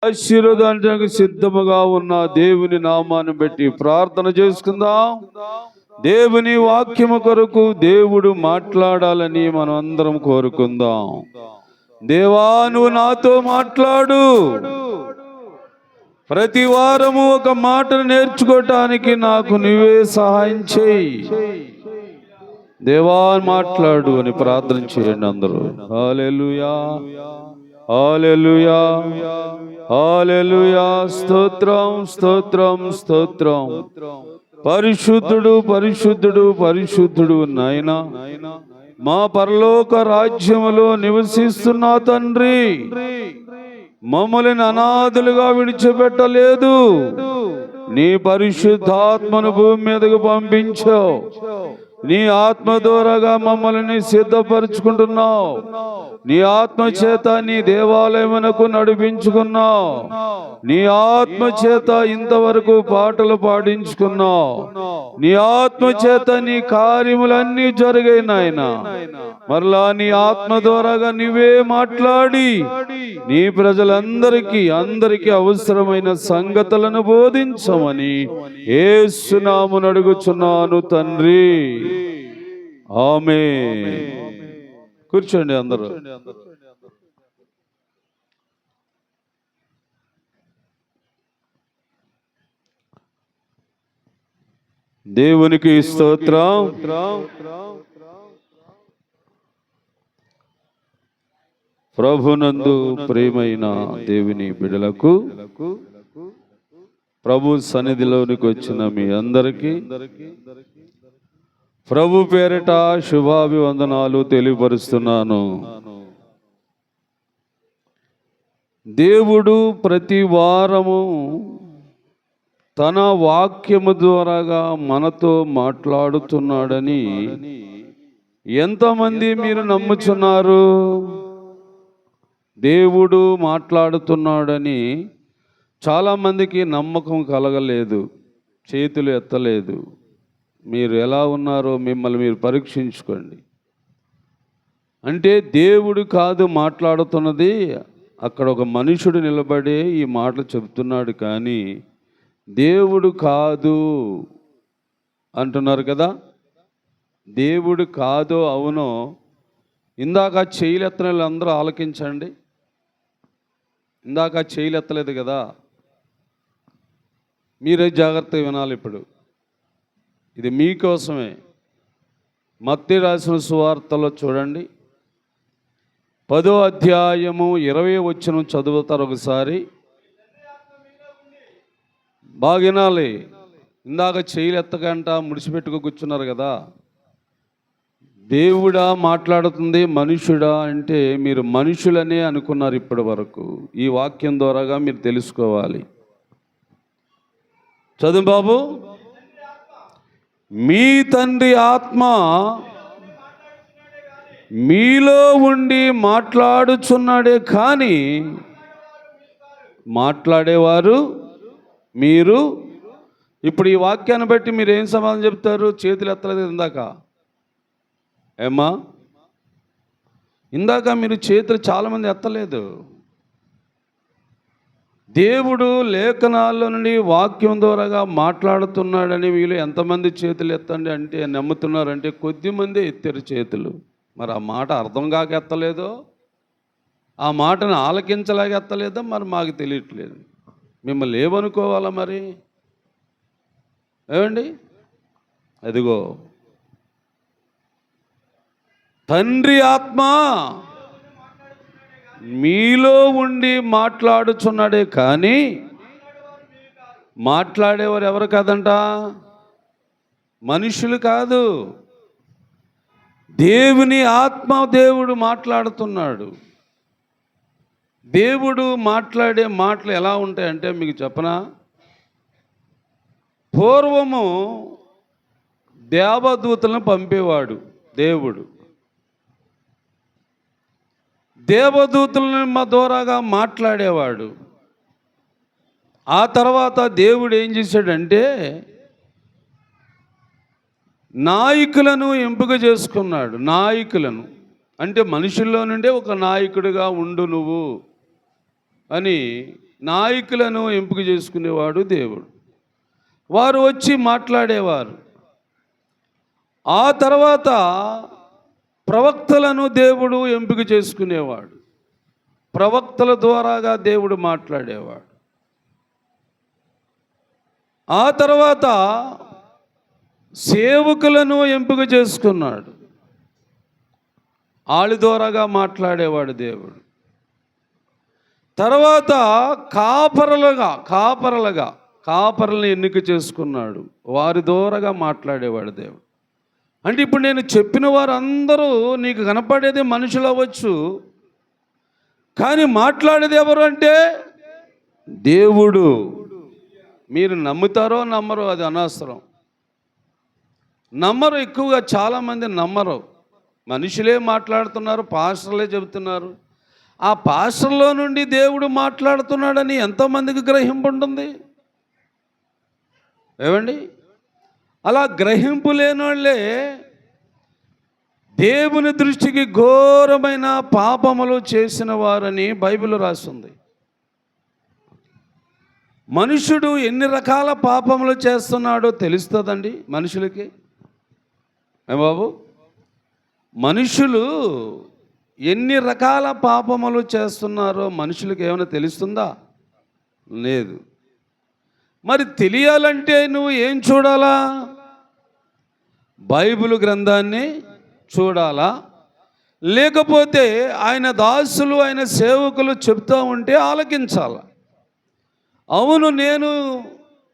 ఆశీర్వదించడానికి సిద్ధముగా ఉన్న దేవుని నామాన్ని బట్టి ప్రార్థన చేసుకుందాం. దేవుని వాక్యము కొరకు దేవుడు మాట్లాడాలని మనం అందరం కోరుకుందాం. దేవా, నువ్వు నాతో మాట్లాడు. ప్రతి వారము ఒక మాటను నేర్చుకోవటానికి నాకు నువ్వే సహాయం చేయి. దేవా, మాట్లాడు అని ప్రార్థన చేయండి అందరూ. హల్లెలూయా, హల్లెలూయా, హల్లెలూయా. స్తోత్రం, స్తోత్రం, స్తోత్రం. పరిశుద్ధుడు, పరిశుద్ధుడు, పరిశుద్ధుడు నాయనా, మా పరలోక రాజ్యములో నివసిస్తున్న తండ్రి, మమ్మల్ని అనాథులుగా విడిచిపెట్టలేదు. నీ పరిశుద్ధాత్మను భూమి మీదకు పంపించావు. నీ ఆత్మ ద్వారాగా మమ్మల్ని సిద్ధపరుచుకుంటున్నావు. నీ ఆత్మ చేత నీ దేవాలయమునకు నడిపించుకున్నావు. నీ ఆత్మ చేత ఇంతవరకు పాటలు పాడించుకున్నావు. నీ ఆత్మ చేత నీ కార్యములన్నీ జరిగాయి నాయన. మరలా నీ ఆత్మ ద్వారాగా నీవే మాట్లాడి నీ అందరికీ అవసరమైన సంగతులను బోధించమని యేసు నామమున అడుగుచున్నాను తండ్రి. ఆమేన్. కూర్చోండి అందరూ. దేవునికి స్తోత్రం. ప్రభునందు ప్రియమైన దేవుని బిడ్డలకు, ప్రభు సన్నిధిలోనికి వచ్చిన మీ అందరికీ ప్రభు పేరిట శుభాభివందనాలు తెలియపరుస్తున్నాను. దేవుడు ప్రతి వారము తన వాక్యము ద్వారాగా మనతో మాట్లాడుతున్నాడని ఎంతమంది మీరు నమ్ముచున్నారు? దేవుడు మాట్లాడుతున్నాడని చాలామందికి నమ్మకం కలగలేదు, చేతులు ఎత్తలేదు. మీరు ఎలా ఉన్నారో మిమ్మల్ని మీరు పరీక్షించుకోండి. అంటే దేవుడు కాదు మాట్లాడుతున్నది, అక్కడ ఒక మనుషుడు నిలబడి ఈ మాటలు చెబుతున్నాడు, కానీ దేవుడు కాదు అంటున్నారు కదా. దేవుడు కాదో అవునో ఇందాక చేయలెత్తన అందరూ ఆలకించండి. ఇందాక చేయలెత్తలేదు కదా, మీరే జాగ్రత్తగా వినాలి. ఇప్పుడు ఇది మీకోసమే. మత్తయి రాసిన సువార్తలో చూడండి, 10వ అధ్యాయము 20వ వచనం చదువుతారు ఒకసారి. బాగా వినాలి. ఇందాక చేయలెత్తకంట ముడిచిపెట్టుకు కూర్చున్నారు కదా. దేవుడా మాట్లాడుతుంది, మనుషుడా అంటే మీరు మనుషులనే అనుకున్నారు ఇప్పటి వరకు. ఈ వాక్యం ద్వారాగా మీరు తెలుసుకోవాలి. చదువు బాబు. మీ తండ్రి ఆత్మ మీలో ఉండి మాట్లాడుచున్నాడే కానీ మాట్లాడేవారు మీరు. ఇప్పుడు ఈ వాక్యాన్ని బట్టి మీరు ఏం సమాధానం చెప్తారు? చేతులు ఎత్తలేదు ఇందాక. ఏమ్మా, ఇందాక మీరు చేతులు చాలామంది ఎత్తలేదు. దేవుడు లేఖనాల్లో నుండి వాక్యం ద్వారాగా మాట్లాడుతున్నాడని వీళ్ళు ఎంతమంది చేతులు ఎత్తండి అంటే నమ్ముతున్నారంటే కొద్దిమంది ఎత్తారు చేతులు. మరి ఆ మాట అర్థం కాక ఎత్తలేదో, ఆ మాటను ఆలకించలాగా ఎత్తలేదో మరి మాకు తెలియట్లేదు. మిమ్మల్ని ఏమనుకోవాలా మరి? ఏమండి, అదిగో తండ్రి ఆత్మ మీలో ఉండి మాట్లాడుచున్నాడే కానీ మాట్లాడేవారు ఎవరు కాదంట? మనుషులు కాదు, దేవుని ఆత్మ. దేవుడు మాట్లాడుతున్నాడు. దేవుడు మాట్లాడే మాటలు ఎలా ఉంటాయంటే మీకు చెప్పనా? పూర్వము దేవదూతలను పంపేవాడు దేవుడు. దేవదూతలను మా ద్వారాగా మాట్లాడేవాడు. ఆ తర్వాత దేవుడు ఏం చేశాడంటే నాయకులను ఎంపిక చేసుకున్నాడు. నాయకులను అంటే మనుషుల్లో నుండే ఒక నాయకుడిగా ఉండు నువ్వు అని నాయకులను ఎంపిక చేసుకునేవాడు దేవుడు. వారు వచ్చి మాట్లాడేవారు. ఆ తర్వాత ప్రవక్తలను దేవుడు ఎంపిక చేసుకునేవాడు. ప్రవక్తల ద్వారాగా దేవుడు మాట్లాడేవాడు. ఆ తర్వాత సేవకులను ఎంపిక చేసుకున్నాడు. వాళ్ళ ద్వారాగా మాట్లాడేవాడు దేవుడు. తర్వాత కాపరులను ఎన్నిక చేసుకున్నాడు. వారి ద్వారాగా మాట్లాడేవాడు దేవుడు. అంటే ఇప్పుడు నేను చెప్పిన వారందరూ నీకు కనపడేది మనుషులు అవ్వచ్చు, కానీ మాట్లాడేది ఎవరు అంటే దేవుడు. మీరు నమ్ముతారో నమ్మరో అది అనవసరం. నమ్మరు, ఎక్కువగా చాలామంది నమ్మరు. మనుషులే మాట్లాడుతున్నారు, పాస్టర్లే చెబుతున్నారు. ఆ పాస్టర్లో నుండి దేవుడు మాట్లాడుతున్నాడని ఎంతోమందికి గ్రహింపు ఉంటుంది ఏమండి? అలా గ్రహింపు లేని వాళ్ళే దేవుని దృష్టికి ఘోరమైన పాపములు చేసిన వారని బైబిల్ రాస్తుంది. మనుషుడు ఎన్ని రకాల పాపములు చేస్తున్నాడో తెలుస్తుందండి మనుషులకి. బాబు, మనుషులు ఎన్ని రకాల పాపములు చేస్తున్నారో మనుషులకి ఏమైనా తెలుస్తుందా? లేదు. మరి తెలియాలంటే నువ్వు ఏం చూడాలా? బైబిల్ గ్రంథాన్ని చూడాలా? లేకపోతే ఆయన దాసులు, ఆయన సేవకులు చెప్తూ ఉంటే ఆలకించాలా? అవును, నేను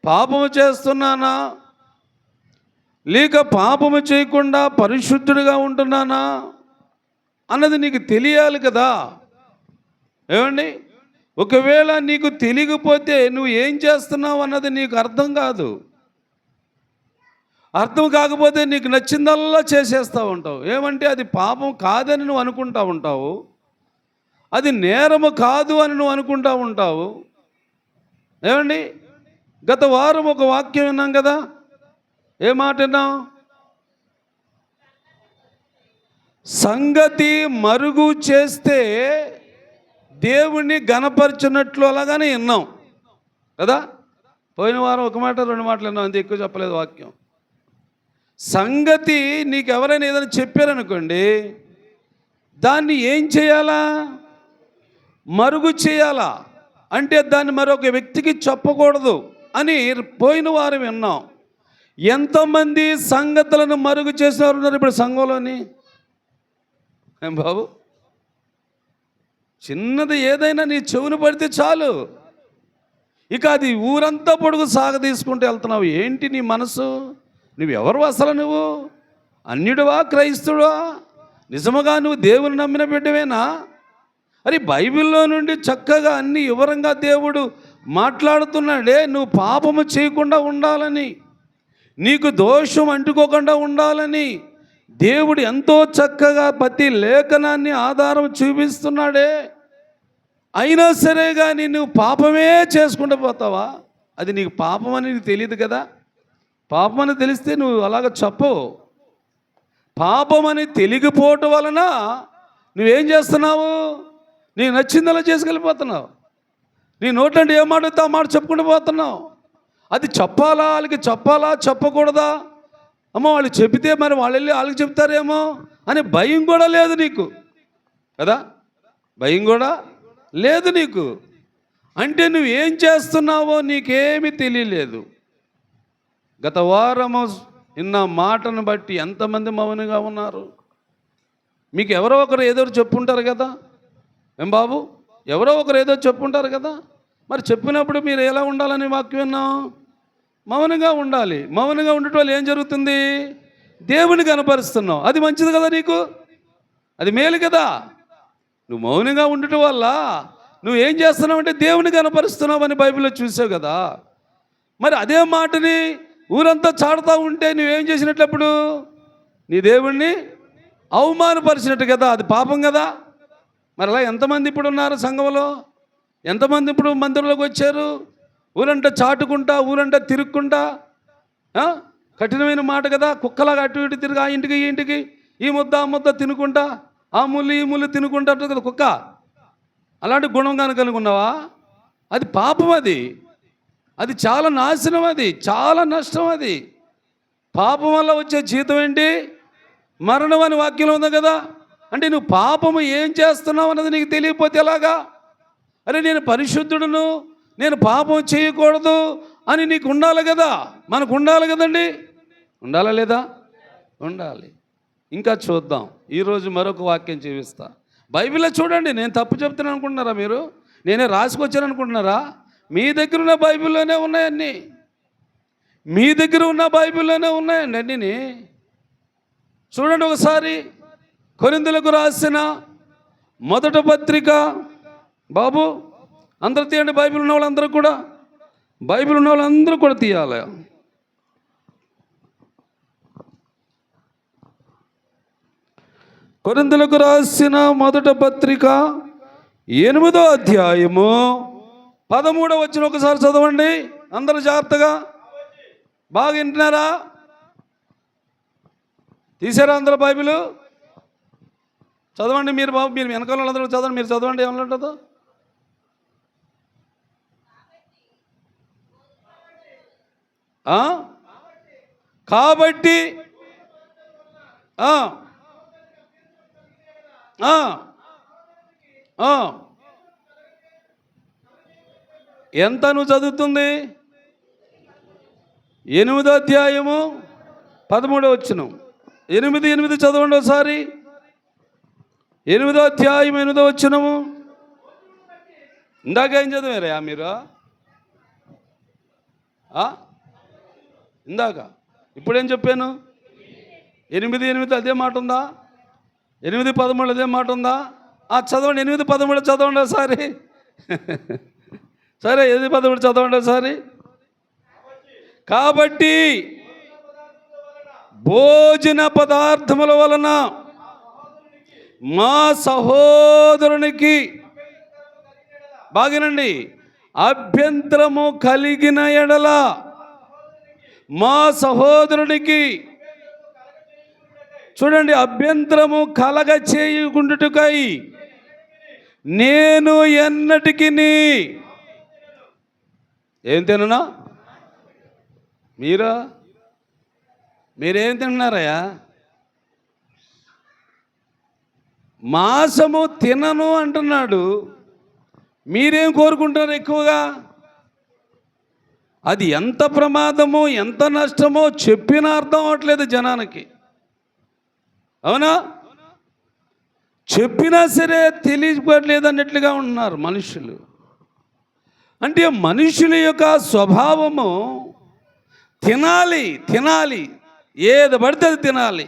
పాపము చేస్తున్నానా, లేక పాపము చేయకుండా పరిశుద్ధుడిగా ఉంటున్నానా అన్నది నీకు తెలియాలి కదా. ఏమండి? ఒకవేళ నీకు తెలియకపోతే నువ్వు ఏం చేస్తున్నావు అన్నది నీకు అర్థం కాదు. అర్థం కాకపోతే నీకు నచ్చిందల్లా చేసేస్తూ ఉంటావు. ఏమంటే అది పాపం కాదని నువ్వు అనుకుంటా ఉంటావు, అది నేరము కాదు అని నువ్వు అనుకుంటా ఉంటావు. ఏమండి? గత వారం ఒక వాక్యం విన్నాం కదా. ఏ మాట విన్నాం? సంగతి మరుగు చేస్తే దేవుణ్ణి గణపరిచినట్లు అలాగానే విన్నాం కదా. పోయిన వారం ఒక మాట రెండు మాటలు విన్నాం, అంతే, ఎక్కువ చెప్పలేదు వాక్యం. సంగతి నీకు ఎవరైనా ఏదైనా చెప్పారనుకోండి, దాన్ని ఏం చేయాలా? మరుగు చేయాలా? అంటే దాన్ని మరొక వ్యక్తికి చెప్పకూడదు అని పోయిన వారం విన్నాం. ఎంతమంది సంగతులను మరుగు చేసేవారు ఉన్నారు ఇప్పుడు సంఘంలోని? ఏం బాబు, చిన్నది ఏదైనా నీ చెవును పడితే చాలు, ఇక అది ఊరంతా పొడుగు సాగ తీసుకుంటూ వెళ్తున్నావు. ఏంటి నీ మనసు? నువ్వెవరు అసలు? నువ్వు అన్యుడివా, క్రైస్తుడా? నిజముగా నువ్వు దేవుని నమ్మిన బిడ్డవేనా? అరే, బైబిల్లో నుండి చక్కగా అన్ని వివరంగా దేవుడు మాట్లాడుతున్నాడే. నువ్వు పాపము చేయకుండా ఉండాలని, నీకు దోషం అంటుకోకుండా ఉండాలని దేవుడు ఎంతో చక్కగా ప్రతి లేఖనాన్ని ఆధారం చూపిస్తున్నాడే. అయినా సరే కానీ నువ్వు పాపమే చేసుకుంటూ పోతావా? అది నీకు పాపం అని నీకు తెలియదు కదా. పాపం అని తెలిస్తే నువ్వు అలాగ చెప్పవు. పాపం అని తెలియకపోవటం వలన నువ్వేం చేస్తున్నావు? నీకు నచ్చిందలా చేసుకెళ్ళిపోతున్నావు. నీ నోటంటే ఏం మాట్లాడితే ఆ మాట చెప్పుకుంటూ పోతున్నావు. అది చెప్పాలా, వాళ్ళకి చెప్పాలా, చెప్పకూడదా? అమ్మ, వాళ్ళు చెబితే మరి వాళ్ళు వెళ్ళి వాళ్ళకి చెప్తారేమో అని భయం కూడా లేదు నీకు కదా. భయం కూడా లేదు నీకు. అంటే నువ్వేం చేస్తున్నావో నీకేమీ తెలియలేదు. గత వారము నిన్న మాటను బట్టి ఎంతమంది మౌనంగా ఉన్నారు? మీకు ఎవరో ఒకరు ఏదో చెప్పుంటారు కదా. ఏం బాబు, ఎవరో ఒకరు ఏదో చెప్పుంటారు కదా. మరి చెప్పినప్పుడు మీరు ఎలా ఉండాలని వాక్యం విన్నాం? మౌనంగా ఉండాలి. మౌనంగా ఉండటం వల్ల ఏం జరుగుతుంది? దేవుని కనపరుస్తున్నావు. అది మంచిది కదా నీకు, అది మేలు కదా. నువ్వు మౌనంగా ఉండటం వల్ల నువ్వేం చేస్తున్నావు అంటే దేవుని కనపరుస్తున్నావు అని బైబిల్లో చూసావు కదా. మరి అదే మాటని ఊరంతా చాడుతూ ఉంటే నువ్వేం చేసినట్లప్పుడు? నీ దేవుణ్ణి అవమానపరిచినట్టు కదా. అది పాపం కదా. మరి అలా ఎంతమంది ఇప్పుడు ఉన్నారు సంఘంలో? ఎంతమంది ఇప్పుడు మందిరంలోకి వచ్చారు? ఊరంతా చాటుకుంటా, ఊరంతా తిరుక్కుంటా, కఠినమైన మాట కదా, కుక్కలాగా అటు ఇటు తిరిగి ఆ ఇంటికి ఈ ఇంటికి, ఈ ముద్ద ఆ ముద్ద తినుకుంటా, ఆ ముళ్ళు ఈ ముళ్ళు తినుకుంటా కదా కుక్క. అలాంటి గుణం కానీ కలిగి ఉన్నావా? అది పాపం, అది చాలా నాశనం, అది చాలా నష్టం. అది పాపం వల్ల వచ్చే జీతం ఏంటి? మరణం అని వాక్యంలో ఉంది కదా. అంటే నువ్వు పాపము ఏం చేస్తున్నావు అన్నది నీకు తెలియకపోతే ఎలాగా? అరే నేను పరిశుద్ధుడును, నేను పాపం చేయకూడదు అని నీకు ఉండాలి కదా, మనకు ఉండాలి కదండి. ఉండాలా లేదా? ఉండాలి. ఇంకా చూద్దాం. ఈరోజు మరొక వాక్యం చూపిస్తా. బైబిల్లో చూడండి. నేను తప్పు చెప్తాను అనుకుంటున్నారా మీరు? నేనే రాసుకొచ్చాను అనుకుంటున్నారా? మీ దగ్గర ఉన్న బైబిల్లోనే ఉన్నాయన్నీ. మీ దగ్గర ఉన్న బైబిల్లోనే ఉన్నాయండి అన్నీ. చూడండి ఒకసారి. కొరింథీయులకు రాసిన మొదటి పత్రిక. బాబు అందరూ తీయండి. బైబిల్ ఉన్న వాళ్ళందరూ కూడా, బైబిల్ ఉన్న వాళ్ళందరూ కూడా తీయాలి. కొరింథీయులకు రాసిన మొదటి పత్రిక 8వ అధ్యాయము 13వ వచనం ఒకసారి చదవండి అందరూ జాగ్రత్తగా. బాగా వింటున్నారా? తీసారా అందరూ బైబిల్? చదవండి మీరు బాబు. మీరు వెనకాల వాళ్ళందరూ చదవండి. మీరు చదవండి ఏమన్నట్టు. కాబట్టి ఎంత నువ్వు చదువుతుంది? 8వ అధ్యాయము 13వ వచనం. 8 చదవండి ఒకసారి. 8వ అధ్యాయం 8వ వచనము. ఇందాక ఏం చదివారా మీరు? ఇందాక ఇప్పుడేం చెప్పాను? 8 అదే మాట ఉందా? 8:13 అదే మాట ఉందా? చదవండి. 8:13 చదవండి ఒకసారి. సరే 8:13 చదవండి ఒకసారి. కాబట్టి భోజన పదార్థముల వలన మా సహోదరునికి, బాగినండి, అభ్యంతరము కలిగిన ఎడల మా సహోదరునికి, చూడండి, అభ్యంతరము కలగ చేయుకుండుటకై నేను ఎన్నటికి ఏం తిననా? మీరేం తింటున్నారయ్యా? మాంసము తినను అంటున్నాడు. మీరేం కోరుకుంటారు ఎక్కువగా? అది ఎంత ప్రమాదమో ఎంత నష్టమో చెప్పిన అర్థం అవ్వట్లేదు జనానికి. అవునా? చెప్పినా సరే తెలియట్లేదు అన్నట్లుగా ఉన్నారు మనుషులు. అంటే మనుషుల యొక్క స్వభావము తినాలి, ఏది పడితే అది తినాలి.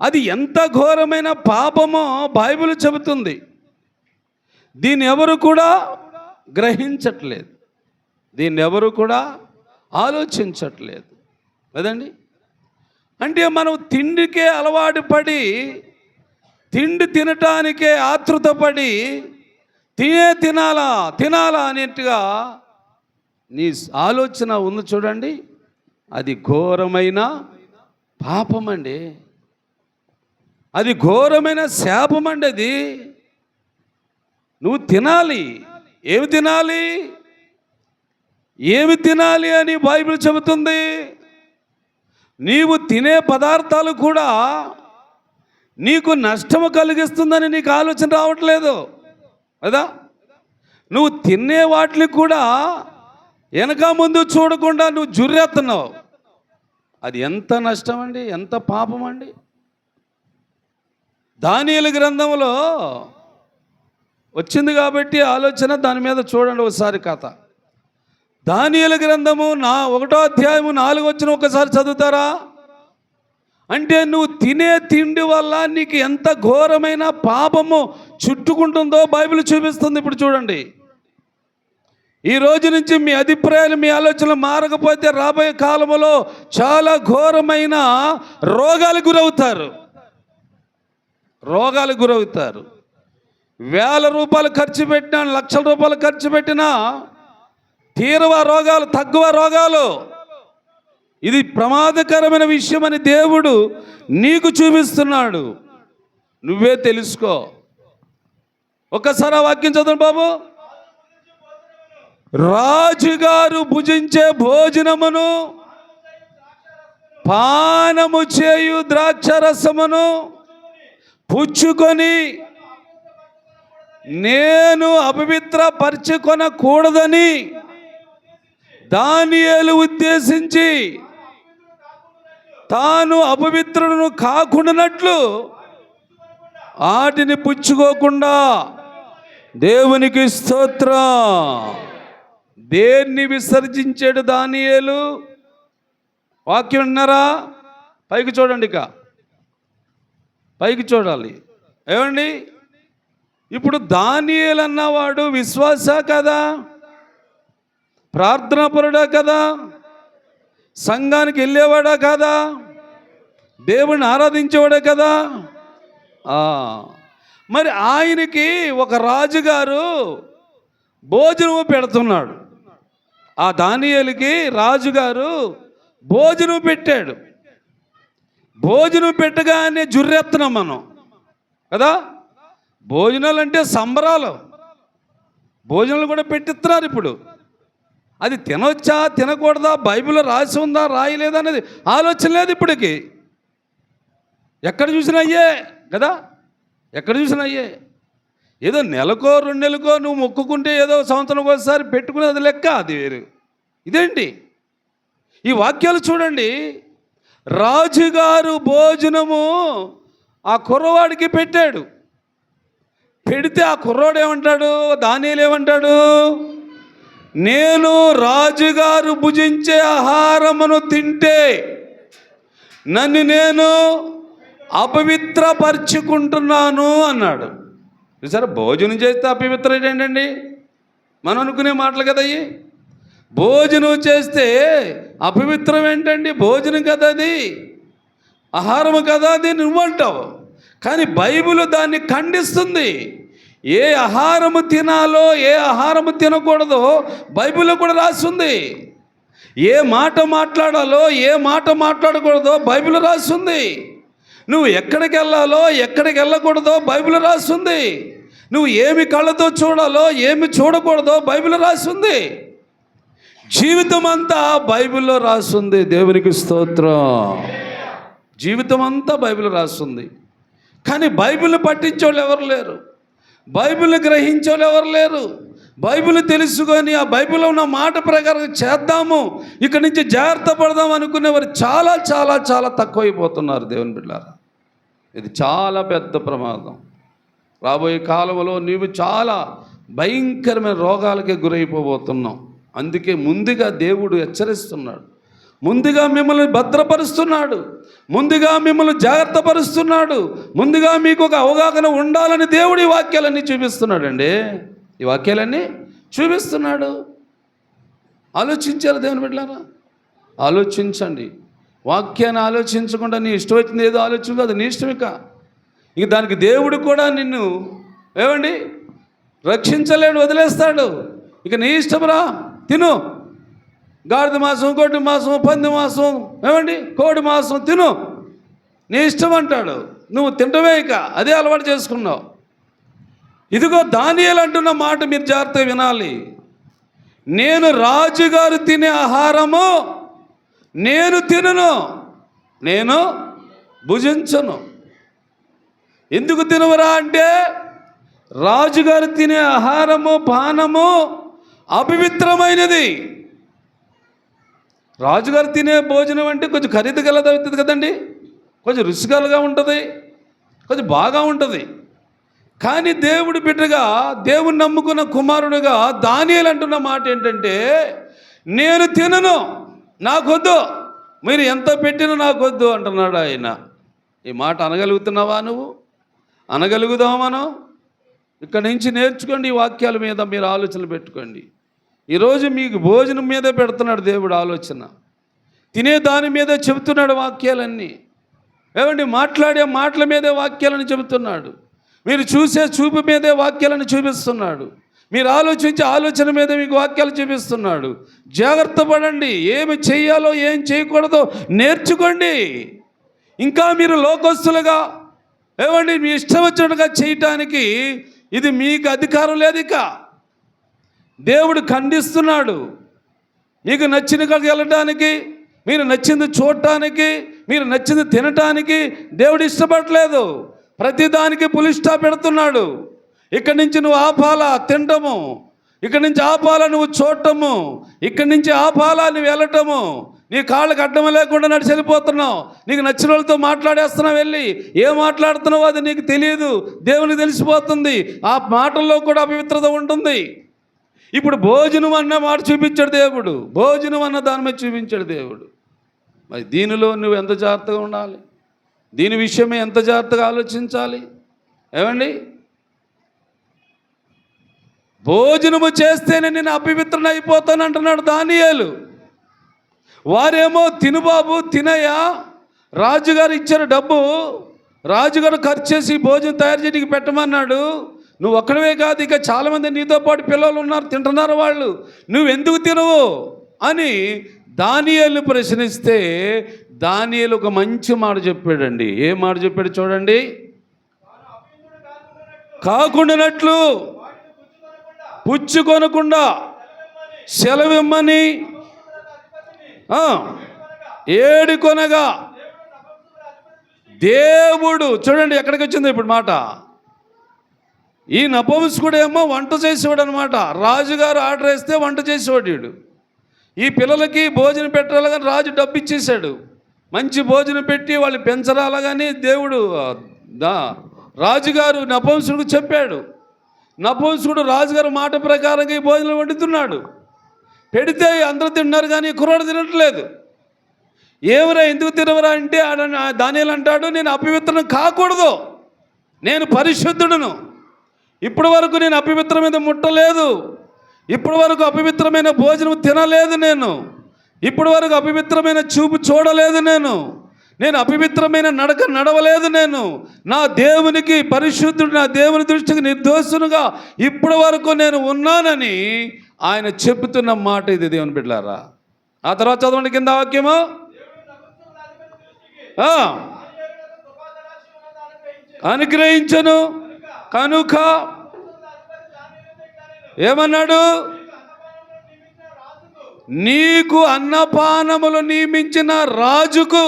అది ఎంత ఘోరమైన పాపమో బైబిల్ చెబుతుంది. దీన్ని ఎవరు కూడా గ్రహించట్లేదు, దీన్ని ఎవరు కూడా ఆలోచించట్లేదు కదండి. అంటే మనం తిండికే అలవాటు పడి, తిండి తినటానికే ఆతృతపడి, తినాలా అనేట్టుగా నీ ఆలోచన ఉంది చూడండి. అది ఘోరమైన పాపమండి, అది ఘోరమైన శాపమండి. అది నువ్వు తినాలి. ఏమి తినాలి అని బైబిల్ చెబుతుంది. నీవు తినే పదార్థాలు కూడా నీకు నష్టము కలిగిస్తుందని నీకు ఆలోచన రావట్లేదు కదా. నువ్వు తినే వాటిని కూడా వెనక ముందు చూడకుండా నువ్వు జుర్రెత్తున్నావు. అది ఎంత నష్టం అండి, ఎంత పాపం అండి. దానియేలు గ్రంథంలో వచ్చింది కాబట్టి ఆలోచన, దాని మీద చూడండి ఒకసారి కథ. దానియేలు గ్రంథము 1వ అధ్యాయము 4వ వచనం ఒకసారి చదువుతారా? అంటే నువ్వు తినే తిండి వల్ల నీకు ఎంత ఘోరమైన పాపము చుట్టుకుంటుందో బైబిల్ చూపిస్తుంది. ఇప్పుడు చూడండి. ఈ రోజు నుంచి మీ అభిప్రాయాలు, మీ ఆలోచనలు మారకపోతే రాబోయే కాలంలో చాలా ఘోరమైన రోగాలకు గురవుతారు. వేల రూపాయలు ఖర్చు పెట్టినా, లక్షల రూపాయలు ఖర్చు పెట్టినా తీవ్ర రోగాలు, తక్కువ రోగాలు. ఇది ప్రమాదకరమైన విషయం అని దేవుడు నీకు చూపిస్తున్నాడు. నువ్వే తెలుసుకో. ఒక్కసారి ఆ వాక్యం చదవండి బాబు. రాజుగారు భుజించే భోజనమును పానము చేయు ద్రాక్షరసమును పుచ్చుకొని నేను అపవిత్రపరచుకొనకూడదని దానియేలు ఉద్దేశించి తాను అపవిత్రులను కాకుండానట్లు వాటిని పుచ్చుకోకుండా దేవునికి స్తోత్రం. దేన్ని విసర్జించాడు దానియేలు? వాక్యం విన్నారా? పైకి చూడండి, ఇక పైకి చూడాలి. ఏమండి, ఇప్పుడు దానియేలు అన్నవాడు విశ్వాస కదా, ప్రార్థనాపరుడా కదా, సంఘానికి వెళ్ళేవాడా కదా, దేవుణ్ణి ఆరాధించేవాడే కదా. మరి ఆయనకి ఒక రాజుగారు భోజనం పెడుతున్నాడు. ఆ దానియేలుకి రాజుగారు భోజనం పెట్టాడు. భోజనం పెట్టగానే జుర్రెత్తున్నాం మనం కదా. భోజనాలు అంటే సంబరాలు. భోజనాలు కూడా పెట్టిస్తున్నారు ఇప్పుడు. అది తినొచ్చా తినకూడదా, బైబిల్లో రాసి ఉందా రాయలేదా అనేది ఆలోచన లేదు ఇప్పటికి. ఎక్కడ చూసినా అయ్యే కదా, ఎక్కడ చూసినా అయ్యే. ఏదో నెలకో 2 నెలలకో నువ్వు మొక్కుకుంటే ఏదో సంవత్సరానికి ఒకసారి పెట్టుకునేది లెక్క, అది వేరు. ఇదేంటి? ఈ వాక్యాలు చూడండి. రాజుగారు భోజనము ఆ కుర్రవాడికి పెట్టాడు. పెడితే ఆ కుర్రోడు ఏమంటాడు? దానియేలు ఏమంటాడు? నేను రాజుగారు భుజించే ఆహారమును తింటే నన్ను నేను అపవిత్రపరుచుకుంటున్నాను అన్నాడు. సరే, భోజనం చేస్తే అపవిత్రం ఏంటండి? మనం అనుకునే మాటలు కదా అయ్యి. భోజనం చేస్తే అపవిత్రం ఏంటండి? భోజనం కదా అది, ఆహారము కదా అది నువ్వంటావు. కానీ బైబిల్ దాన్ని ఖండిస్తుంది. ఏ ఆహారము తినాలో ఏ ఆహారము తినకూడదో బైబిల్లో కూడా రాస్తుంది. ఏ మాట మాట్లాడాలో ఏ మాట మాట్లాడకూడదో బైబిల్ రాస్తుంది. నువ్వు ఎక్కడికి వెళ్ళాలో ఎక్కడికి వెళ్ళకూడదో బైబిల్ రాస్తుంది. నువ్వు ఏమి కళ్ళతో చూడాలో ఏమి చూడకూడదో బైబిల్ రాస్తుంది. జీవితం అంతా బైబిల్లో రాస్తుంది. దేవునికి స్తోత్రం. జీవితం అంతా బైబిల్ రాస్తుంది. కానీ బైబిల్ని పట్టించేవాళ్ళు ఎవరు లేరు, బైబిల్ని గ్రహించేవాళ్ళు ఎవరు లేరు. బైబిల్ తెలుసుకొని ఆ బైబిల్లో ఉన్న మాట ప్రకారం చేద్దాము, ఇక్కడి నుంచి జాగ్రత్త పడదాం అనుకునేవారు చాలా చాలా చాలా తక్కువైపోతున్నారు. దేవుని బిడ్డలారా, ఇది చాలా పెద్ద ప్రమాదం. రాబోయే కాలంలో నీవు చాలా భయంకరమైన రోగాలకే గురైపోబోతున్నావు. అందుకే ముందుగా దేవుడు హెచ్చరిస్తున్నాడు, ముందుగా మిమ్మల్ని భద్రపరుస్తున్నాడు, ముందుగా మిమ్మల్ని జాగ్రత్త పరుస్తున్నాడు, ముందుగా మీకు ఒక అవగాహన ఉండాలని దేవుడు ఈ వాక్యాలన్నీ చూపిస్తున్నాడండి. ఈ వాక్యాలన్నీ చూపిస్తున్నాడు. ఆలోచించారు దేవుని బిడ్డలారా, ఆలోచించండి. వాక్యాన్ని ఆలోచించకుండా నీ ఇష్టం వచ్చింది ఏదో ఆలోచించదు, అది నీ ఇష్టం. ఇక దానికి దేవుడు కూడా నిన్ను ఏమండి రక్షించలేడు, వదిలేస్తాడు. ఇక నీ ఇష్టంరా, తిను. గాడిద మాంసం, గొడ్డు మాంసం, పంది మాంసం, ఏమండి కోడి మాంసం తిను, నీ ఇష్టం అంటాడు. నువ్వు తింటవే, ఇక అదే అలవాటు చేసుకున్నావు. ఇదిగో దానియేలు అంటున్న మాట మీరు జాగ్రత్తగా వినాలి. నేను రాజుగారు తినే ఆహారము నేను తినను, నేను భుజించను. ఎందుకు తినవరా అంటే రాజుగారు తినే ఆహారము పానము అపవిత్రమైనది. రాజుగారు తినే భోజనం అంటే కొంచెం ఖరీదు గలది అవుతుంది కదండి, కొంచెం రుచికరంగా ఉంటుంది, కొంచెం బాగా ఉంటుంది. కానీ దేవుడి బిడ్డగా దేవుని నమ్ముకున్న కుమారుడుగా దానియేలు అంటున్న మాట ఏంటంటే నేను తినను, నాకొద్దు, మీరు ఎంత పెట్టినా నాకొద్దు అంటున్నాడు ఆయన. ఈ మాట అనగలుగుతున్నావా నువ్వు? అనగలుగుదామా మనం? ఇక్కడి నుంచి నేర్చుకోండి. ఈ వాక్యాల మీద మీరు ఆలోచనలు పెట్టుకోండి. ఈరోజు మీకు భోజనం మీదే పెడుతున్నాడు దేవుడు ఆలోచన, తినే దాని మీదే చెబుతున్నాడు వాక్యాలన్నీ. ఏమండి, మాట్లాడే మాటల మీదే వాక్యాలను చెబుతున్నాడు. మీరు చూసే చూపు మీదే వాక్యాలను చూపిస్తున్నాడు. మీరు ఆలోచించే ఆలోచన మీద మీకు వాక్యాలు చూపిస్తున్నాడు. జాగ్రత్త పడండి, ఏమి చేయాలో ఏం చేయకూడదో నేర్చుకోండి. ఇంకా మీరు లోకస్తులుగా ఏమండి మీ ఇష్టం వచ్చినట్టుగా చేయటానికి ఇది మీకు అధికారం లేదు. ఇక దేవుడు ఖండిస్తున్నాడు. మీకు నచ్చిన కాడికి వెళ్ళటానికి, మీరు నచ్చింది చూడటానికి, మీరు నచ్చింది తినటానికి దేవుడు ఇష్టపడలేదు. ప్రతిదానికి పులి స్టాప్ పెడుతున్నాడు. ఇక్కడి నుంచి నువ్వు ఆపాలా తినటము, ఇక్కడి నుంచి ఆపాలా నువ్వు చూడటము, ఇక్కడి నుంచి ఆపాలా నువ్వు వెళ్ళటము. నీ కాళ్ళకి అడ్డం లేకుండా నడిచి వెళ్ళిపోతున్నావు. నీకు నచ్చిన వాళ్ళతో మాట్లాడేస్తున్నావు. వెళ్ళి ఏం మాట్లాడుతున్నావు అది నీకు తెలియదు, దేవునికి తెలిసిపోతుంది. ఆ మాటల్లో కూడా అపవిత్రత ఉంటుంది. ఇప్పుడు భోజనం అన్న మాట చూపించాడు దేవుడు, భోజనం అన్న దాని మీద చూపించాడు దేవుడు. మరి దీనిలో నువ్వు ఎంత జాగ్రత్తగా ఉండాలి, దీని విషయమే ఎంత జాగ్రత్తగా ఆలోచించాలి. ఏమండి, భోజనము చేస్తేనే నేను అపవిత్రన అయిపోతాను అంటున్నాడు దానియేలు. వారేమో తిను బాబు తినయా, రాజుగారు ఇచ్చారు డబ్బు, రాజుగారు ఖర్చు చేసి భోజనం తయారు చేయడానికి పెట్టమన్నాడు. నువ్వు ఒక్కడవే కాదు, ఇక చాలామంది నీతో పాటు పిల్లలు ఉన్నారు, తింటున్నారు, వాళ్ళు నువ్వెందుకు తినవు అని దానియేలు ప్రశ్నిస్తే దానియేలు ఒక మంచి మాట చెప్పాడండి. ఏ మాట చెప్పాడు చూడండి. కాకుండానట్లు పుచ్చుకొనకుండా సెలవిమ్మని ఏడుకొనగా దేవుడు, చూడండి ఎక్కడికి వచ్చింది ఇప్పుడు మాట. ఈ నపుంసకుడేమో వంట చేసేవాడు అనమాట. రాజుగారు ఆర్డర్ వేస్తే వంట చేసేవాడు వీడు. ఈ పిల్లలకి భోజనం పెట్టాలి కానీ రాజు డబ్బు ఇచ్చేశాడు. మంచి భోజనం పెట్టి వాళ్ళు పెంచరాలని దేవుడు రాజుగారు నపుంసకుడు చెప్పాడు. నపుంసకుడు రాజుగారు మాట ప్రకారంగా ఈ భోజనం వండుతున్నాడు. పెడితే అందరూ తిన్నారు కానీ కుర్రాడు తినట్లేదు. ఏమరా ఎందుకు తినవరా అంటే దానియేలు అంటాడు, నేను అపవిత్రం కాకూడదు, నేను పరిశుద్ధుడును, ఇప్పటి వరకు నేను అపవిత్రమైన ముట్టలేదు, ఇప్పటి వరకు అపవిత్రమైన భోజనం తినలేదు, నేను ఇప్పటి వరకు అపవిత్రమైన చూపు చూడలేదు, నేను అపవిత్రమైన నడక నడవలేదు, నేను నా దేవునికి పరిశుద్ధుడు, నా దేవుని దృష్టికి నిర్దోషునిగా ఇప్పటి వరకు నేను ఉన్నానని ఆయన చెబుతున్న మాట ఇది దేవుని బిడ్డలారా. ఆ తర్వాత చదవండి కింద వాక్యము. అనుగ్రహించను కనుక ఏమన్నాడు, నీకు అన్నపానములు నియమించిన రాజుకు,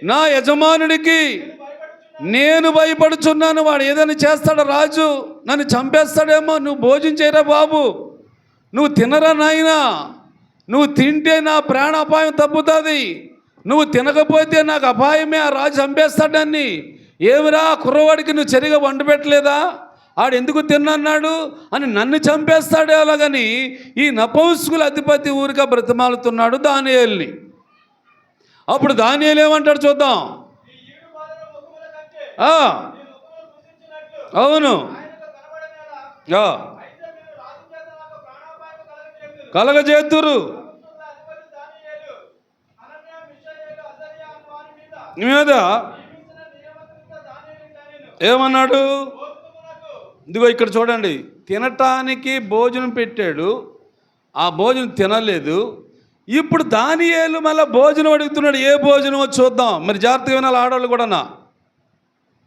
నా యజమానుడికి నేను భయపడుచున్నాను. వాడు ఏదైనా చేస్తాడు, రాజు నన్ను చంపేస్తాడేమో, నువ్వు భోజనం చేయరా బాబు, నువ్వు తినరా నాయనా, నువ్వు తింటే నా ప్రాణ అపాయం తప్పుతుంది, నువ్వు తినకపోతే నాకు అపాయమే, ఆ రాజు చంపేస్తాడని. ఏమిరా కుర్రవాడికి నువ్వు సరిగా వంట పెట్టలేదా, ఆడు ఎందుకు తిన్నన్నాడు అని నన్ను చంపేస్తాడే. అలాగని ఈ నపుంసకుల అధిపతి ఊరిగా బ్రతిమాలుతున్నాడు దానియేలుని. అప్పుడు దానియేలు ఏమంటాడు చూద్దాం. అవును, కలగజేతురు మీద ఏమన్నాడు. ఇదిగో ఇక్కడ చూడండి, తినటానికి భోజనం పెట్టాడు, ఆ భోజనం తినలేదు. ఇప్పుడు దానియేలు మళ్ళీ భోజనం అడుగుతున్నాడు. ఏ భోజనమో చూద్దాం. మరి జాగ్రత్తగా వినాలి, ఆడవాళ్ళు కూడా,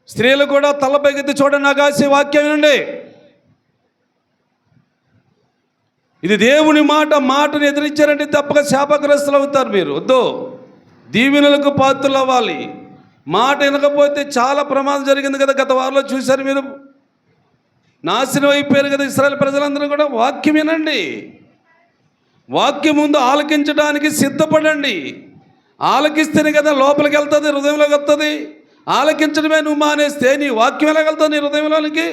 స్త్రీలు కూడా తలపైకెత్తి చూడండి, ఆకాశ వాక్యం వినండి. ఇది దేవుని మాటను ఎదిరించారంటే తప్పక శాపగ్రస్తులు అవుతారు. మీరు వద్దు, దీవెనలకు పాత్రలు అవ్వాలి. మాట వినకపోతే చాలా ప్రమాదం జరిగింది కదా, గత వారంలో చూశారు మీరు, నాశనం అయిపోయారు కదా ఇశ్రాయేల్ ప్రజలందరూ కూడా. వాక్యం వినండి, వాక్యం ముందు ఆలకించడానికి సిద్ధపడండి. ఆలకిస్తేనే కదా లోపలికి వెళ్తుంది, హృదయంలోకి వస్తుంది. ఆలకించడమే నువ్వు మానేస్తే నీ వాక్యం ఎలాగెళ్తుంది నీ హృదయంలోనికి.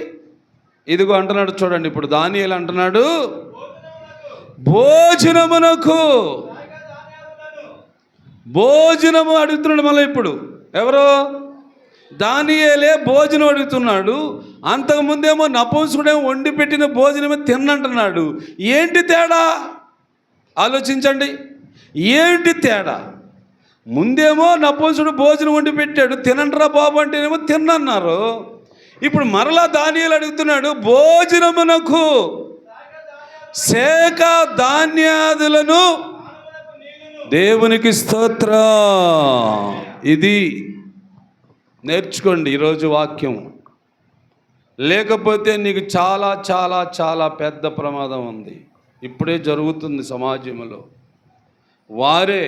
ఇదిగో అంటున్నాడు చూడండి, ఇప్పుడు దానియేలు అంటున్నాడు, భోజనమునకు, భోజనము అడుగుతున్నాడు మళ్ళీ. ఇప్పుడు ఎవరో దానియేలే భోజనం అడుగుతున్నాడు. అంతకుముందేమో నపుంసకుడేమో వండి పెట్టిన భోజనమే తిన్నంటున్నాడు. ఏంటి తేడా ఆలోచించండి, ఏంటి తేడా? ముందేమో నపుంసకుడు భోజనం వండి పెట్టాడు, తినండిరా బాబు అంటేనేమో తిన్నన్నారు. ఇప్పుడు మరలా దానియేలు అడుగుతున్నాడు, భోజనమునకు శాఖ ధాన్యాదులను దేవునికి స్తోత్రం. ఇది నేర్చుకోండి ఈరోజు వాక్యం. లేకపోతే నీకు చాలా చాలా చాలా పెద్ద ప్రమాదం ఉంది. ఇప్పుడే జరుగుతుంది సమాజంలో. వారే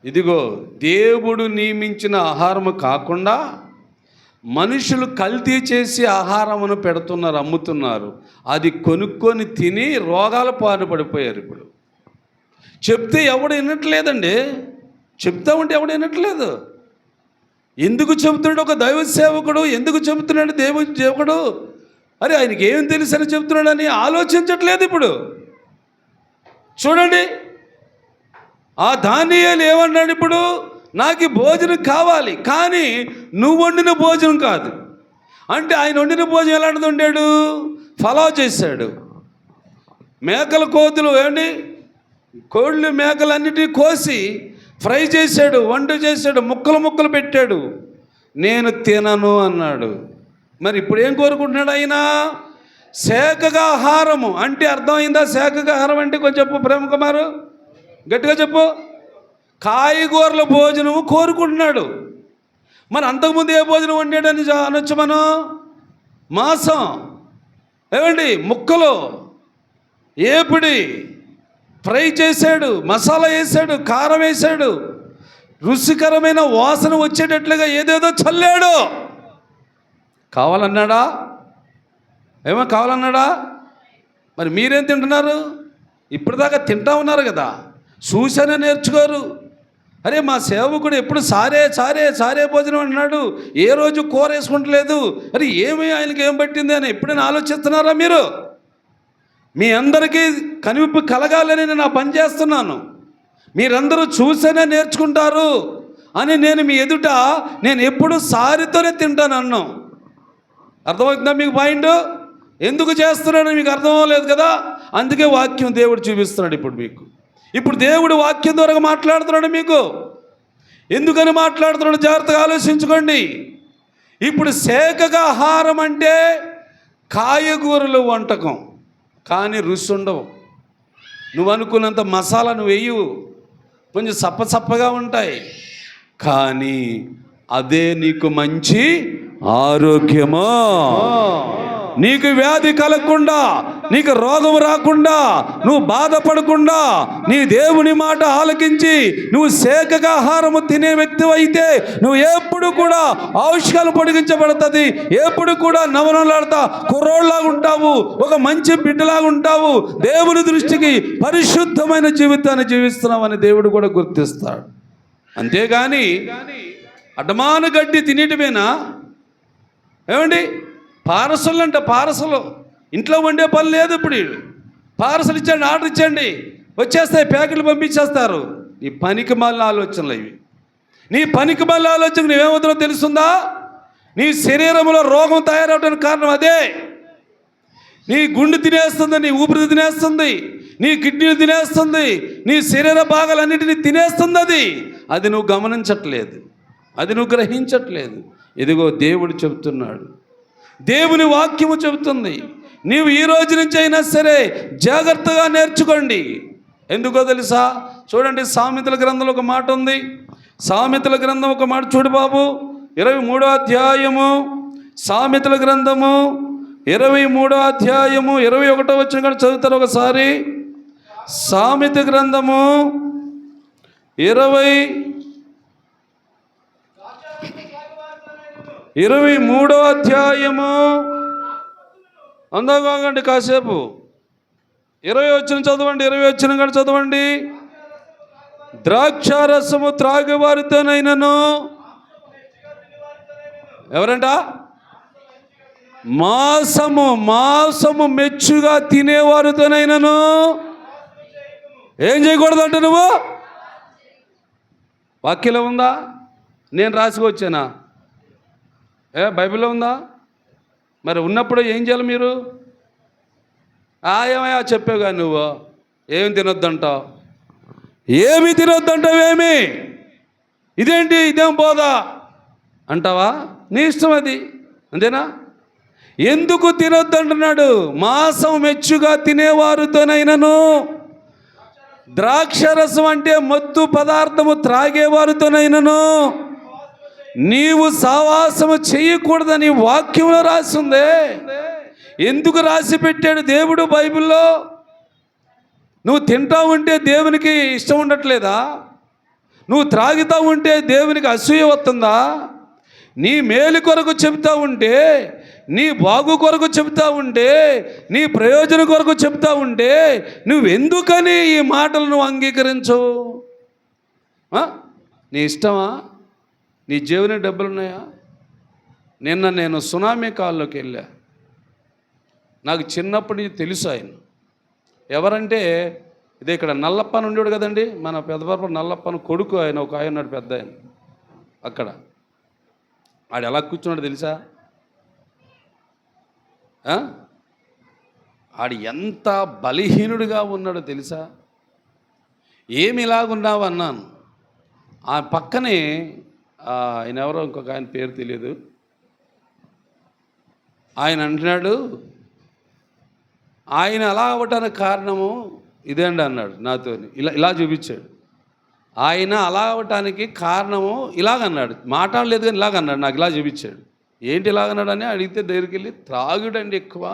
ఇదిగో దేవుడు నియమించిన ఆహారము కాకుండా మనుషులు కల్తీ చేసి ఆహారమును పెడుతున్నారు, అమ్ముతున్నారు. అది కొనుక్కొని తిని రోగాల పాలు పడిపోయారు. ఇప్పుడు చెప్తే ఎవడు వినట్లేదండి. చెప్తా ఉంటే ఎవడు వినట్లేదు. ఎందుకు చెబుతున్నాడు ఒక దైవ సేవకుడు? ఎందుకు చెబుతున్నాడు దేవుడి సేవకుడు? అరే ఆయనకి ఏం తెలుసని చెబుతున్నాడని ఆలోచించట్లేదు. ఇప్పుడు చూడండి, ఆ దానియేలు ఏమన్నాడు? ఇప్పుడు నాకు భోజనం కావాలి, కానీ నువ్వు వండిన భోజనం కాదు అంటే. ఆయన వండిన భోజనం ఎలాంటిది వండాడు? ఫలావ్ చేశాడు. మేకల కోతులు ఏమండి, కోళ్ళు మేకలన్నిటినీ కోసి ఫ్రై చేశాడు, వంట చేశాడు, ముక్కలు ముక్కలు పెట్టాడు. నేను తినను అన్నాడు. మరి ఇప్పుడు ఏం కోరుకుంటున్నాడు ఆయన? శాఖగా ఆహారము అంటే అర్థమైందా? శాఖగా ఆహారం అంటే కొంచెం చెప్పు ప్రేమ కుమారు, గట్టిగా చెప్పు. కాయగూరల భోజనము కోరుకుంటున్నాడు. మరి అంతకుముందు ఏ భోజనం వండాడని అనొచ్చు మనం? మాంసం ఏమండి, ముక్కలు ఏపిడి ఫ్రై చేశాడు, మసాలా వేసాడు, కారం వేసాడు, రుచికరమైన వాసన వచ్చేటట్లుగా ఏదేదో చల్లాడు. కావాలన్నాడా? ఏమో కావాలన్నాడా? మరి మీరేం తింటున్నారు? ఇప్పటిదాకా తింటా ఉన్నారు కదా, చూసానే నేర్చుకోరు. అరే మా సేవకుడు ఎప్పుడు సారే సారే సారే భోజనం అన్నాడు, ఏ రోజు కూర వేసుకుంటలేదు. అరే ఏమి ఆయనకి ఏం పట్టింది అని ఎప్పుడైనా ఆలోచిస్తున్నారా మీరు? మీ అందరికీ కనివిప్పు కలగాలని నేను పని చేస్తున్నాను. మీరందరూ చూసేనే నేర్చుకుంటారు అని నేను మీ ఎదుట నేను ఎప్పుడు సారితోనే తింటాను అన్నాం. అర్థమవుతుందా మీకు పాయింట్? ఎందుకు చేస్తున్నాడో మీకు అర్థం అవ్వలేదు కదా. అందుకే వాక్యం దేవుడు చూపిస్తున్నాడు ఇప్పుడు మీకు. ఇప్పుడు దేవుడు వాక్యం ద్వారా మాట్లాడుతున్నాడు మీకు. ఎందుకని మాట్లాడుతున్నాడు జాగ్రత్తగా ఆలోచించుకోండి. ఇప్పుడు శాఖగా ఆహారం అంటే కాయగూరలు వంటకం, కానీ రుచి ఉండవు. నువ్వు అనుకున్నంత మసాలా నువ్వు వేయవు, కొంచెం సప్పసప్పగా ఉంటాయి, కానీ అదే నీకు మంచి ఆరోగ్యమా. నీకు వ్యాధి కలగకుండా, నీకు రోగం రాకుండా, నువ్వు బాధపడకుండా, నీ దేవుని మాట ఆలకించి నువ్వు శాఖగా ఆహారము తినే వ్యక్తి అయితే నువ్వు ఎప్పుడు కూడా ఆయుష్కాలం పొడిగించబడుతుంది. ఎప్పుడు కూడా నవనలాడుతా కుర్రోళ్ళలాగా ఉంటావు, ఒక మంచి బిడ్డలాగా ఉంటావు. దేవుని దృష్టికి పరిశుద్ధమైన జీవితాన్ని జీవిస్తున్నావని దేవుడు కూడా గుర్తిస్తాడు. అంతేగాని అడ్డమాను గడ్డి తినేటమేనా? ఏమండి, పార్సల్ అంట, పార్సల్ ఇంట్లో వండే పని లేదు. ఇప్పుడు పార్సల్ ఇచ్చండి, ఆర్డర్ ఇచ్చండి, వచ్చేస్తాయి, ప్యాకెట్లు పంపించేస్తారు. నీ పనికి మళ్ళీ ఆలోచనలు ఇవి. నీ పనికి మళ్ళీ ఆలోచన నువ్వేమవుతుందో తెలుస్తుందా? నీ శరీరంలో రోగం తయారవడానికి కారణం అదే. నీ గుండె తినేస్తుంది, నీ ఊపిరి తినేస్తుంది, నీ కిడ్నీలు తినేస్తుంది, నీ శరీర భాగాలన్నింటినీ తినేస్తుంది. అది నువ్వు గమనించట్లేదు, అది నువ్వు గ్రహించట్లేదు. ఇదిగో దేవుడు చెబుతున్నాడు, దేవుని వాక్యము చెబుతుంది. నీవు ఈ రోజు నుంచి అయినా సరే జాగ్రత్తగా నేర్చుకోండి. ఎందుకో తెలుసా? చూడండి, సామెతల గ్రంథంలో ఒక మాట ఉంది. సామెతల గ్రంథం ఒక మాట చూడు బాబు, 23వ అధ్యాయము, సామెతల గ్రంథము 23వ అధ్యాయము 21వ వచనం కూడా చదువుతారు ఒకసారి. సామెత గ్రంథము 23వ అధ్యాయము, అందగండి కాసేపు 20 వచనం చదవండి, 20 వచనం కూడా చదవండి. ద్రాక్షారసము త్రాగేవారితోనైనను, ఎవరంట? మాంసము మెచ్చుగా తినేవారితోనైనను ఏం చేయకూడదంట. నువ్వు వాక్యంలో ఉందా? నేను రాసుకొచ్చానా? బైబిల్లో ఉందా? మరి ఉన్నప్పుడు ఏం చేయాలి మీరు? ఏమయ్యా చెప్పావుగా, నువ్వు ఏమి తినొద్దంటావు, ఏమి తినొద్దంటావేమి, ఇదేంటి, ఇదేం బోధ అంటావా? నీ ఇష్టం అది, అంతేనా? ఎందుకు తినొద్దంటున్నాడు? మాంసం మెచ్చుగా తినేవారితోనైనను, ద్రాక్షరసం అంటే మత్తు పదార్థము త్రాగేవారితోనైనను నీవు సావాసము చేయకూడదని వాక్యంలో రాసిందే. ఎందుకు రాసి పెట్టాడు దేవుడు బైబిల్లో? నువ్వు తింటా ఉంటే దేవునికి ఇష్టం ఉండట్లేదా? నువ్వు త్రాగుతూ ఉంటే దేవునికి అసూయ వస్తుందా? నీ మేలు కొరకు చెబుతూ ఉంటే, నీ బాగు కొరకు చెబుతూ ఉంటే, నీ ప్రయోజనం కొరకు చెబుతూ ఉంటే నువ్వెందుకని ఈ మాటలు నువ్వు అంగీకరించవు? నీ ఇష్టమా? నీ జేబులో డబ్బులు ఉన్నాయా? నిన్న నేను సునామీ కాల్లోకి వెళ్ళా. నాకు చిన్నప్పటి నుంచి తెలుసు ఆయన ఎవరంటే, ఇదే ఇక్కడ నల్లప్పని ఉండేవాడు కదండి, మన పెద్దపరపు నల్లప్పని కొడుకు ఆయన, ఒక ఆయన ఉన్నాడు పెద్ద ఆయన అక్కడ. ఆడు ఎలా కూర్చున్నాడు తెలుసా? ఆడు ఎంత బలహీనుడిగా ఉన్నాడో తెలుసా? ఏమి ఇలాగున్నావు అన్నాను. ఆ పక్కనే ఆయన ఎవరో ఇంకొక ఆయన పేరు తెలియదు, ఆయన అంటున్నాడు, ఆయన అలా అవ్వటానికి కారణము ఇదేండి అన్నాడు నాతో. ఇలా చూపించాడు. ఆయన అలా అవ్వటానికి కారణము ఇలాగన్నాడు. మాట్లాడలేదు కానీ ఇలాగన్నాడు, నాకు ఇలా చూపించాడు. ఏంటి ఇలాగన్నాడు అని అడిగితే దగ్గరికి వెళ్ళి, త్రాగుడండి ఎక్కువ,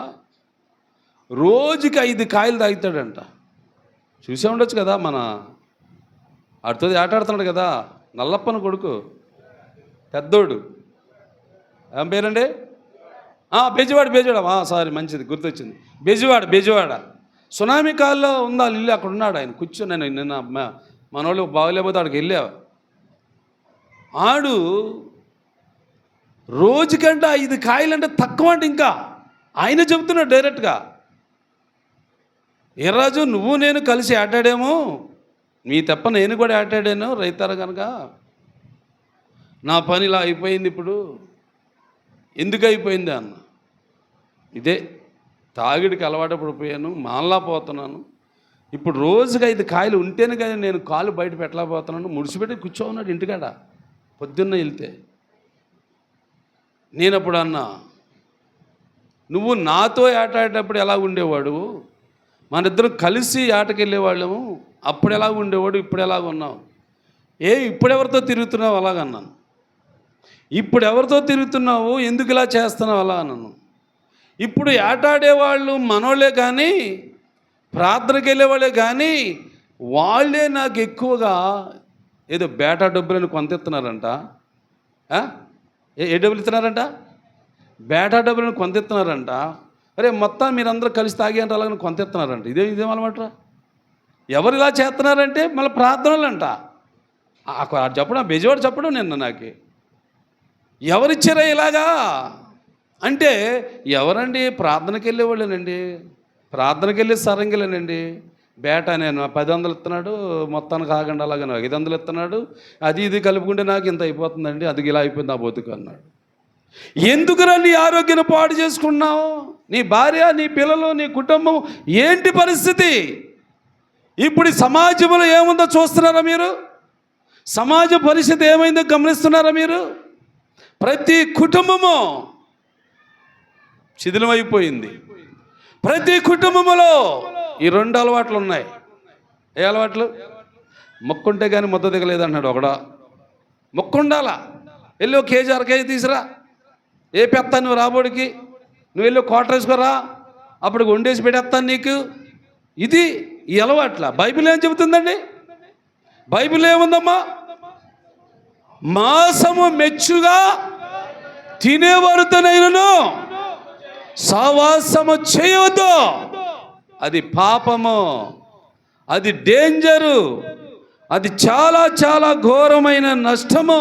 రోజుకి 5 కాయలు తాగుతాడంట. చూసే ఉండొచ్చు కదా, మన ఆడితో ఆటాడుతున్నాడు కదా, నల్లప్పన కొడుకు పెద్దోడు. ఏం పేరండి? బెజవాడ. సారీ, మంచిది గుర్తొచ్చింది. బెజవాడ సునామీ కాల్లో ఉందా ఇల్లు, అక్కడ ఉన్నాడు ఆయన కూర్చొని. నేను నిన్న మనోళ్ళు బాగలేకపోతే ఆడికి వెళ్ళా. ఆడు రోజుకంటే 5 కాయలంటే తక్కువ అంటే ఇంకా ఆయన చెబుతున్నాడు డైరెక్ట్గా. ఏ రాజు, నువ్వు నేను కలిసి ఆటాడాము, మీ తప్ప నేను కూడా ఆటాడాను రైతారు కనుక నా పని ఇలా అయిపోయింది. ఇప్పుడు ఎందుకు అయిపోయింది అన్న, ఇదే తాగిడికి అలవాటు పడిపోయాను, మానలా పోతున్నాను. ఇప్పుడు రోజుకి 5 కాయలు ఉంటేనే కానీ నేను కాలు బయట పెట్టలేకపోతున్నాను. ముడిచిపెట్టి కూర్చోన్నాడు ఇంటికాడ. పొద్దున్న వెళ్తే నేను అప్పుడు అన్నా, నువ్వు నాతో ఆటాడేటప్పుడు ఎలా ఉండేవాడు, మన ఇద్దరం కలిసి ఆటకి వెళ్ళేవాళ్ళము, అప్పుడు ఎలా ఉండేవాడు, ఇప్పుడు ఎలాగ ఉన్నావు? ఇప్పుడెవరితో తిరుగుతున్నావు అలాగన్నాను. ఇప్పుడు ఎవరితో తిరుగుతున్నావు, ఎందుకు ఇలా చేస్తున్నావు అలా అన్నాను. ఇప్పుడు ఆటాడేవాళ్ళు మనోళ్ళే కానీ, ప్రార్థనకి వెళ్ళేవాళ్ళే కానీ, వాళ్ళే నాకు ఎక్కువగా ఏదో బేటా డబ్బులను కొంత ఇస్తున్నారంట. ఏ డబ్బులు ఇస్తున్నారంట? బేటా డబ్బులను కొంత ఇస్తున్నారంట. అరే మొత్తం మీరందరూ కలిసి తాగేంట అలాగని కొంత ఇస్తున్నారంట. ఇదేం అనమాట? ఎవరు ఇలా చేస్తున్నారంటే మళ్ళీ ప్రార్థనలు అంట. చెప్పడం బెజవాడు చెప్పడం నిన్న నాకు, ఎవరిచ్చారా ఇలాగా అంటే, ఎవరండి? ప్రార్థనకి వెళ్ళేవాళ్ళేనండి, ప్రార్థనకి వెళ్ళే సరంగిలేనండి. బేట నేను 1000 ఇస్తున్నాడు, మొత్తానికి ఆగండి అలాగే 500 ఇస్తున్నాడు, అది ఇది కలుపుకుంటే నాకు ఇంత అయిపోతుందండి, అది ఇలా అయిపోయింది నా బతుకు అన్నాడు. ఎందుకురా నీ ఆరోగ్యాన్ని పాడు చేసుకున్నావు? నీ భార్య, నీ పిల్లలు, నీ కుటుంబం ఏంటి పరిస్థితి? ఇప్పుడు సమాజంలో ఏముందో చూస్తున్నారా మీరు? సమాజ పరిస్థితి ఏమైందో గమనిస్తున్నారా మీరు? ప్రతి కుటుంబము శిథిలమైపోయింది. ప్రతి కుటుంబంలో ఈ 2 అలవాట్లు ఉన్నాయి. ఏ అలవాట్లు? మొక్కుంటే కానీ ముద్ద దిగలేదు అన్నాడు ఒకడా. మొక్కుండాలా, వెళ్ళి ఒక కేజీ 1/2 కేజీ తీసురా, ఏ పెత్తాను నువ్వు రాబోడికి, నువ్వు వెళ్ళి క్వార్టర్ వేసుకోరా, అప్పుడు వండేసి పెట్టేస్తాను నీకు. ఇది ఈ అలవాట్ల. బైబిల్ ఏం చెబుతుందండి? బైబిల్ ఏముందమ్మా? మాంసము మెచ్చుగా తినేవారితోనైనను సావాసము చేయవద్దు, అది పాపము, అది డేంజరు, అది చాలా చాలా ఘోరమైన నష్టము.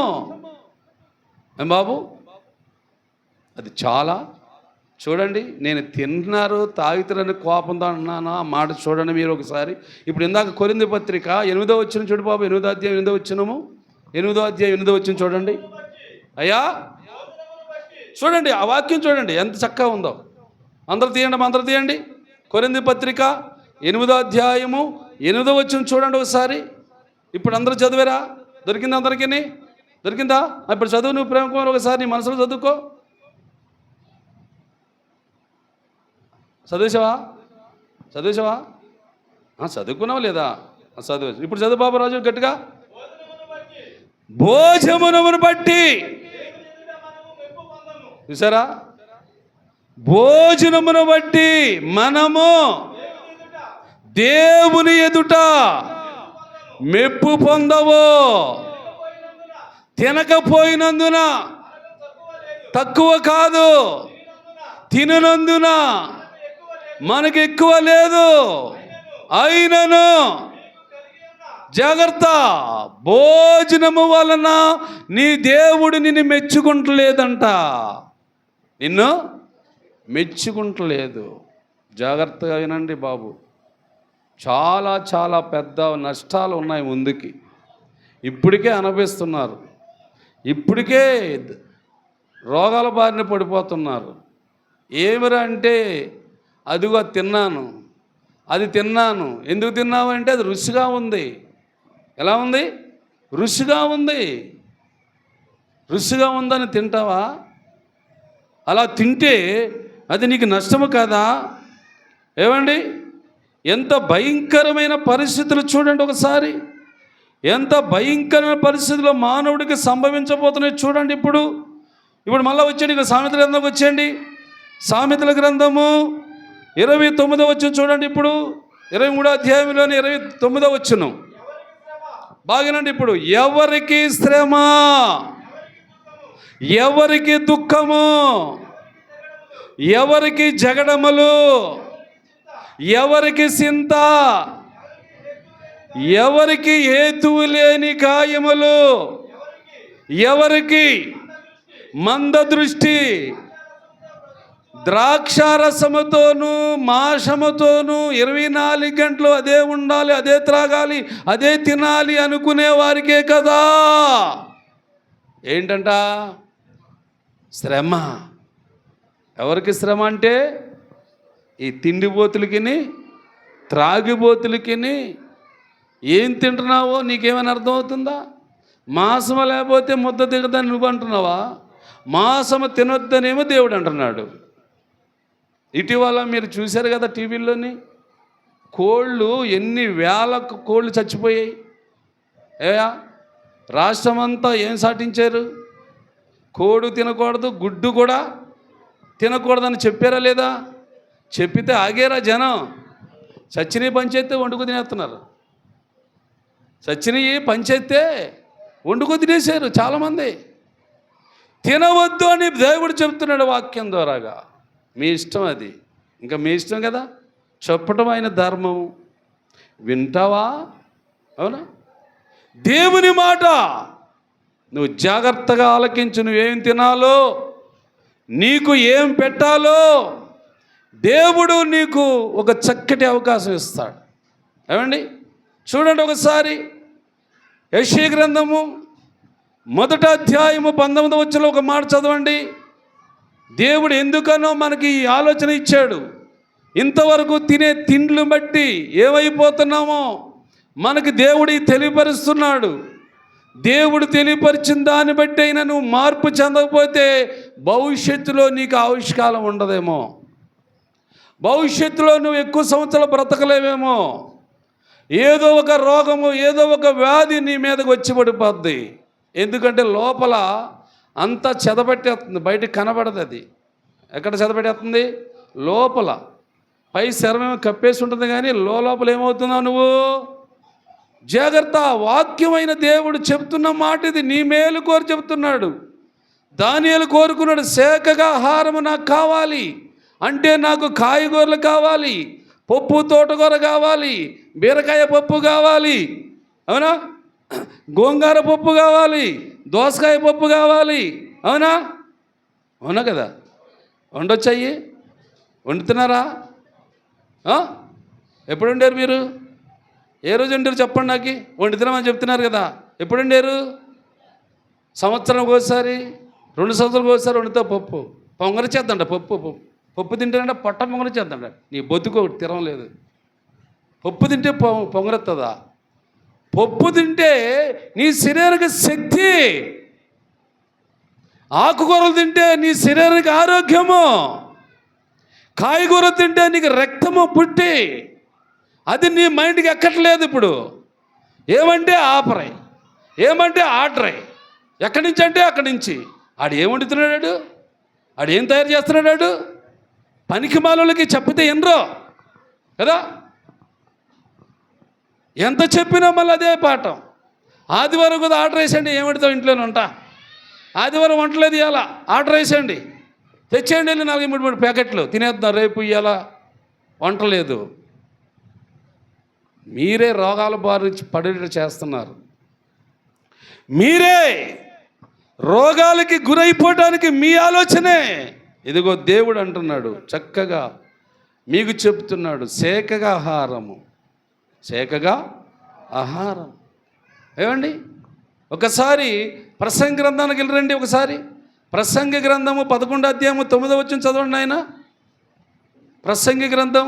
ఏం బాబు, అది చాలా. చూడండి, నేను తిన్నారు తాగుతారని కోపంతో అన్నాను ఆ మాట చూడండి మీరు ఒకసారి. ఇప్పుడు ఇందాక కొరింథీ పత్రిక 8వ వచనం చూడు బాబు, 8వ అధ్యాయం 8వ వచనము, 8వ అధ్యాయం 8వ వచనం చూడండి అయ్యా. చూడండి ఆ వాక్యం చూడండి ఎంత చక్కగా ఉందో. అందరూ తీయండి. కొరింథీ పత్రిక 8వ అధ్యాయము 8వ వచనం చూడండి ఒకసారి. ఇప్పుడు అందరూ చదివారా? దొరికిందా అందరికీ? దొరికిందా? ఇప్పుడు చదువు నువ్వు ప్రేమ కుమార్ ఒకసారి నీ మనసులో చదువుకో. చదివేసావా? చదువుకున్నావా లేదా? చదువు. ఇప్పుడు చదువు బాబు రాజు గట్టిగా. భోజనమును బట్టి చూసారా? భోజనమును బట్టి మనము దేవుని ఎదుట మెప్పు పొందవు. తినకపోయినందున తక్కువ కాదు, తిననందున మనకు ఎక్కువ లేదు. అయినను జాగ్రత్త, భోజనము వలన నీ దేవుడు నిన్ను మెచ్చుకుంటలేదంట. నిన్ను మెచ్చుకుంటలేదు. జాగ్రత్తగా వినండి బాబు. చాలా చాలా పెద్ద నష్టాలు ఉన్నాయి ముందుకి. ఇప్పటికే అనుభవిస్తున్నారు, ఇప్పటికే రోగాల బారిన పడిపోతున్నారు. ఏమిరా అంటే, అదిగో తిన్నాను, అది తిన్నాను. ఎందుకు తిన్నావు అంటే అది రుచిగా ఉంది. ఎలా ఉంది? రుచిగా ఉంది. రుచిగా ఉందని తింటావా? అలా తింటే అది నీకు నష్టము కదా? ఏమండి, ఎంత భయంకరమైన పరిస్థితులు చూడండి ఒకసారి. ఎంత భయంకరమైన పరిస్థితుల్లో మానవుడికి సంభవించబోతున్నాయి చూడండి. ఇప్పుడు మళ్ళీ వచ్చేయండి, ఇక్కడ సామెతల గ్రంథంకి వచ్చేయండి. సామెతల గ్రంథము 29వ వచనం చూడండి. ఇప్పుడు 23వ అధ్యాయంలోని 29వ వచనం బాగానండి. ఇప్పుడు ఎవరికి శ్రమ, ఎవరికి దుఃఖము, ఎవరికి జగడములు, ఎవరికి చింత, ఎవరికి హేతువు లేని గాయములు, ఎవరికి మంద దృష్టి, ద్రాక్షారసముతోనూ మాంసముతోనూ 24 గంటలు అదే ఉండాలి, అదే త్రాగాలి, అదే తినాలి అనుకునే వారికే కదా. ఏంటంట? శ్రమ. ఎవరికి శ్రమ అంటే ఈ తిండిబోతులకి, త్రాగిబోతులకి. ఏం తింటున్నావో నీకేమైనా అర్థమవుతుందా? మాంసము లేకపోతే ముద్ద దిగదని నువ్వు అంటున్నావా? మాంసము తినొద్దనేమో దేవుడు అంటున్నాడు. ఇటీవల మీరు చూశారు కదా టీవీలోని, కోళ్ళు ఎన్ని వేల కోళ్ళు చచ్చిపోయాయి. రాష్ట్రమంతా ఏం సాటించారు? కోడి తినకూడదు, గుడ్డు కూడా తినకూడదని చెప్పారా లేదా? చెప్పితే ఆగేరా జనం? చచ్చినవి పంచేస్తే వండుకు తినేస్తున్నారు. చచ్చినవి పంచేస్తే వండుకు తినేశారు చాలామంది. తినవద్దు అని దేవుడు చెప్తున్నాడు వాక్యం ద్వారాగా. మీ ఇష్టం అది, ఇంకా మీ ఇష్టం కదా. చెప్పటం ఆయన ధర్మం. వింటావా? అవునా? దేవుని మాట నువ్వు జాగ్రత్తగా ఆలకించు. నువ్వేం తినాలో, నీకు ఏం పెట్టాలో దేవుడు నీకు ఒక చక్కటి అవకాశం ఇస్తాడు. ఏమండి, చూడండి ఒకసారి యెషయా గ్రంథము 1వ అధ్యాయము 19వ వచనంలో ఒక మాట చదవండి. దేవుడు ఎందుకనో మనకి ఈ ఆలోచన ఇచ్చాడు. ఇంతవరకు తినే తిండ్లు బట్టి ఏమైపోతున్నామో మనకి దేవుడు తెలియపరుస్తున్నాడు. దేవుడు తెలియపరిచిన దాన్ని బట్టి అయినా నువ్వు మార్పు చెందకపోతే భవిష్యత్తులో నీకు ఆయుష్కాలం ఉండదేమో. భవిష్యత్తులో నువ్వు ఎక్కువ సంవత్సరాలు బ్రతకలేవేమో. ఏదో ఒక రోగము, ఏదో ఒక వ్యాధి నీ మీదకి వచ్చి పడిపోద్ది. ఎందుకంటే లోపల అంతా చెదపెట్టేస్తుంది, బయటికి కనబడదు. అది ఎక్కడ చెదపెట్టేస్తుంది? లోపల. పై శరమేమో కప్పేసి ఉంటుంది, కానీ లోపల ఏమవుతున్నావు నువ్వు? జాగ్రత్త. వాక్యమైన దేవుడు చెప్తున్న మాట ఇది. నీ మేలు కోరి చెప్తున్నాడు. దానియేలు కోరుకున్నాడు, శాఖగా ఆహారము నాకు కావాలి అంటే నాకు కాయగూరలు కావాలి, పప్పు తోటకూర కావాలి, బీరకాయ పప్పు కావాలి, అవునా, గోంగూర పప్పు కావాలి, దోసకాయ పప్పు కావాలి, అవునా? అవునా కదా? వండొచ్చాయి? వండుతున్నారా? ఎప్పుడు వండారు మీరు? ఏ రోజు వండారు చెప్పండి నాకు. వండుతున్నామని చెప్తున్నారు కదా. ఎప్పుడు వండారు? సంవత్సరానికి ఒకసారి, 2 సంవత్సరాలకు ఒకసారి వండుతా పప్పు. పొంగర చేద్దంట. పప్పు తింటేనంటే పొట్ట పొంగర చేద్దంట. నీ బతుకు ఒకటి తిరం లేదు. పప్పు తింటే పొంగరెత్తదా? పప్పు తింటే నీ శరీరానికి శక్తి, ఆకుకూరలు తింటే నీ శరీరానికి ఆరోగ్యము, కాయగూర తింటే నీకు రక్తము పుట్టి. అది నీ మైండ్కి ఎక్కట్లేదు. ఇప్పుడు ఏమంటే ఆపరై, ఏమంటే ఆర్డరై, ఎక్కడి నుంచి అంటే అక్కడి నుంచి. ఆడు ఏం వండుతున్నాడు? ఆడు ఏం తయారు చేస్తున్నాడు? ఆడు పనికిమాలోళ్ళకి చెప్పితే ఎనరో కదా, ఎంత చెప్పినా మళ్ళీ అదే పాఠం. ఆదివారం కూడా ఆర్డర్ వేసండి, ఏమిడతావు ఇంట్లోనే ఉంటా, ఆదివారం వంటలేదు ఇవ్వాలా, ఆర్డర్ వేసండి, తెచ్చేయండి వెళ్ళి 4-3 ప్యాకెట్లు తినేద్దాం, రేపు ఇవ్వాలా వంట లేదు. మీరే రోగాల బారి పడేట చేస్తున్నారు. మీరే రోగాలకి గురైపోవడానికి మీ ఆలోచనే. ఇదిగో దేవుడు అంటున్నాడు, చక్కగా మీకు చెప్తున్నాడు, సేకగా ఆహారము, సేకగా ఆహారం. ఏమండి, ఒకసారి ప్రసంగి గ్రంథానికి వెళ్ళరండి. ఒకసారి ప్రసంగి గ్రంథము 11వ అధ్యాయము 9వ వచనం చదవండి ఆయన. ప్రసంగి గ్రంథం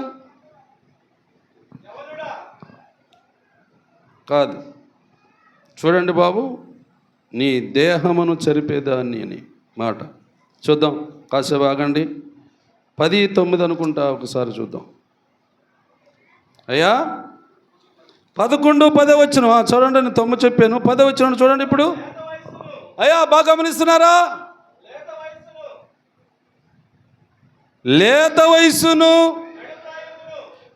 కాదు, చూడండి బాబు, నీ దేహమును చెరిపేదాన్ని అని మాట చూద్దాం. కాసేపు ఆగండి. 10:9 అనుకుంటా, ఒకసారి చూద్దాం. అయ్యా 11:10 వచ్చిన చూడండి, నేను 9 చెప్పాను, 10 వచ్చిన చూడండి. ఇప్పుడు అయ్యా బాగా గమనిస్తున్నారా? లేత వయసును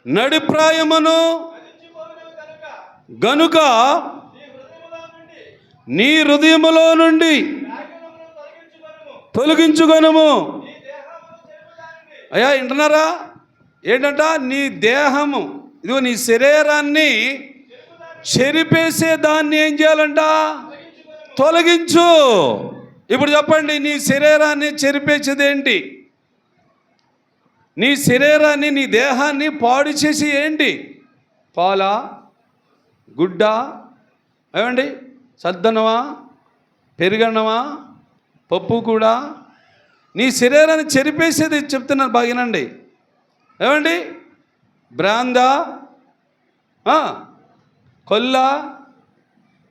నడిప్రాయమును గనుక నీ హృదయములో నుండి తొలగించుకొనుము. అయ్యా వింటున్నారా? ఏంటంట? నీ దేహము, ఇదిగో నీ శరీరాన్ని చెరిపేసే దాన్ని ఏం చేయాలంట? తొలగించు. ఇప్పుడు చెప్పండి, నీ శరీరాన్ని చెరిపేసేది ఏంటి? నీ శరీరాన్ని, నీ దేహాన్ని పాడు చేసి ఏంటి? పాల, గుడ్డ, ఏమండి, సద్దన్నమా, పెరుగన్నమా, పప్పు కూడా? నీ శరీరాన్ని చెరిపేసేది చెప్తున్నాను, బాగినండి. ఏమండి, బ్రాందా, కొల్లా,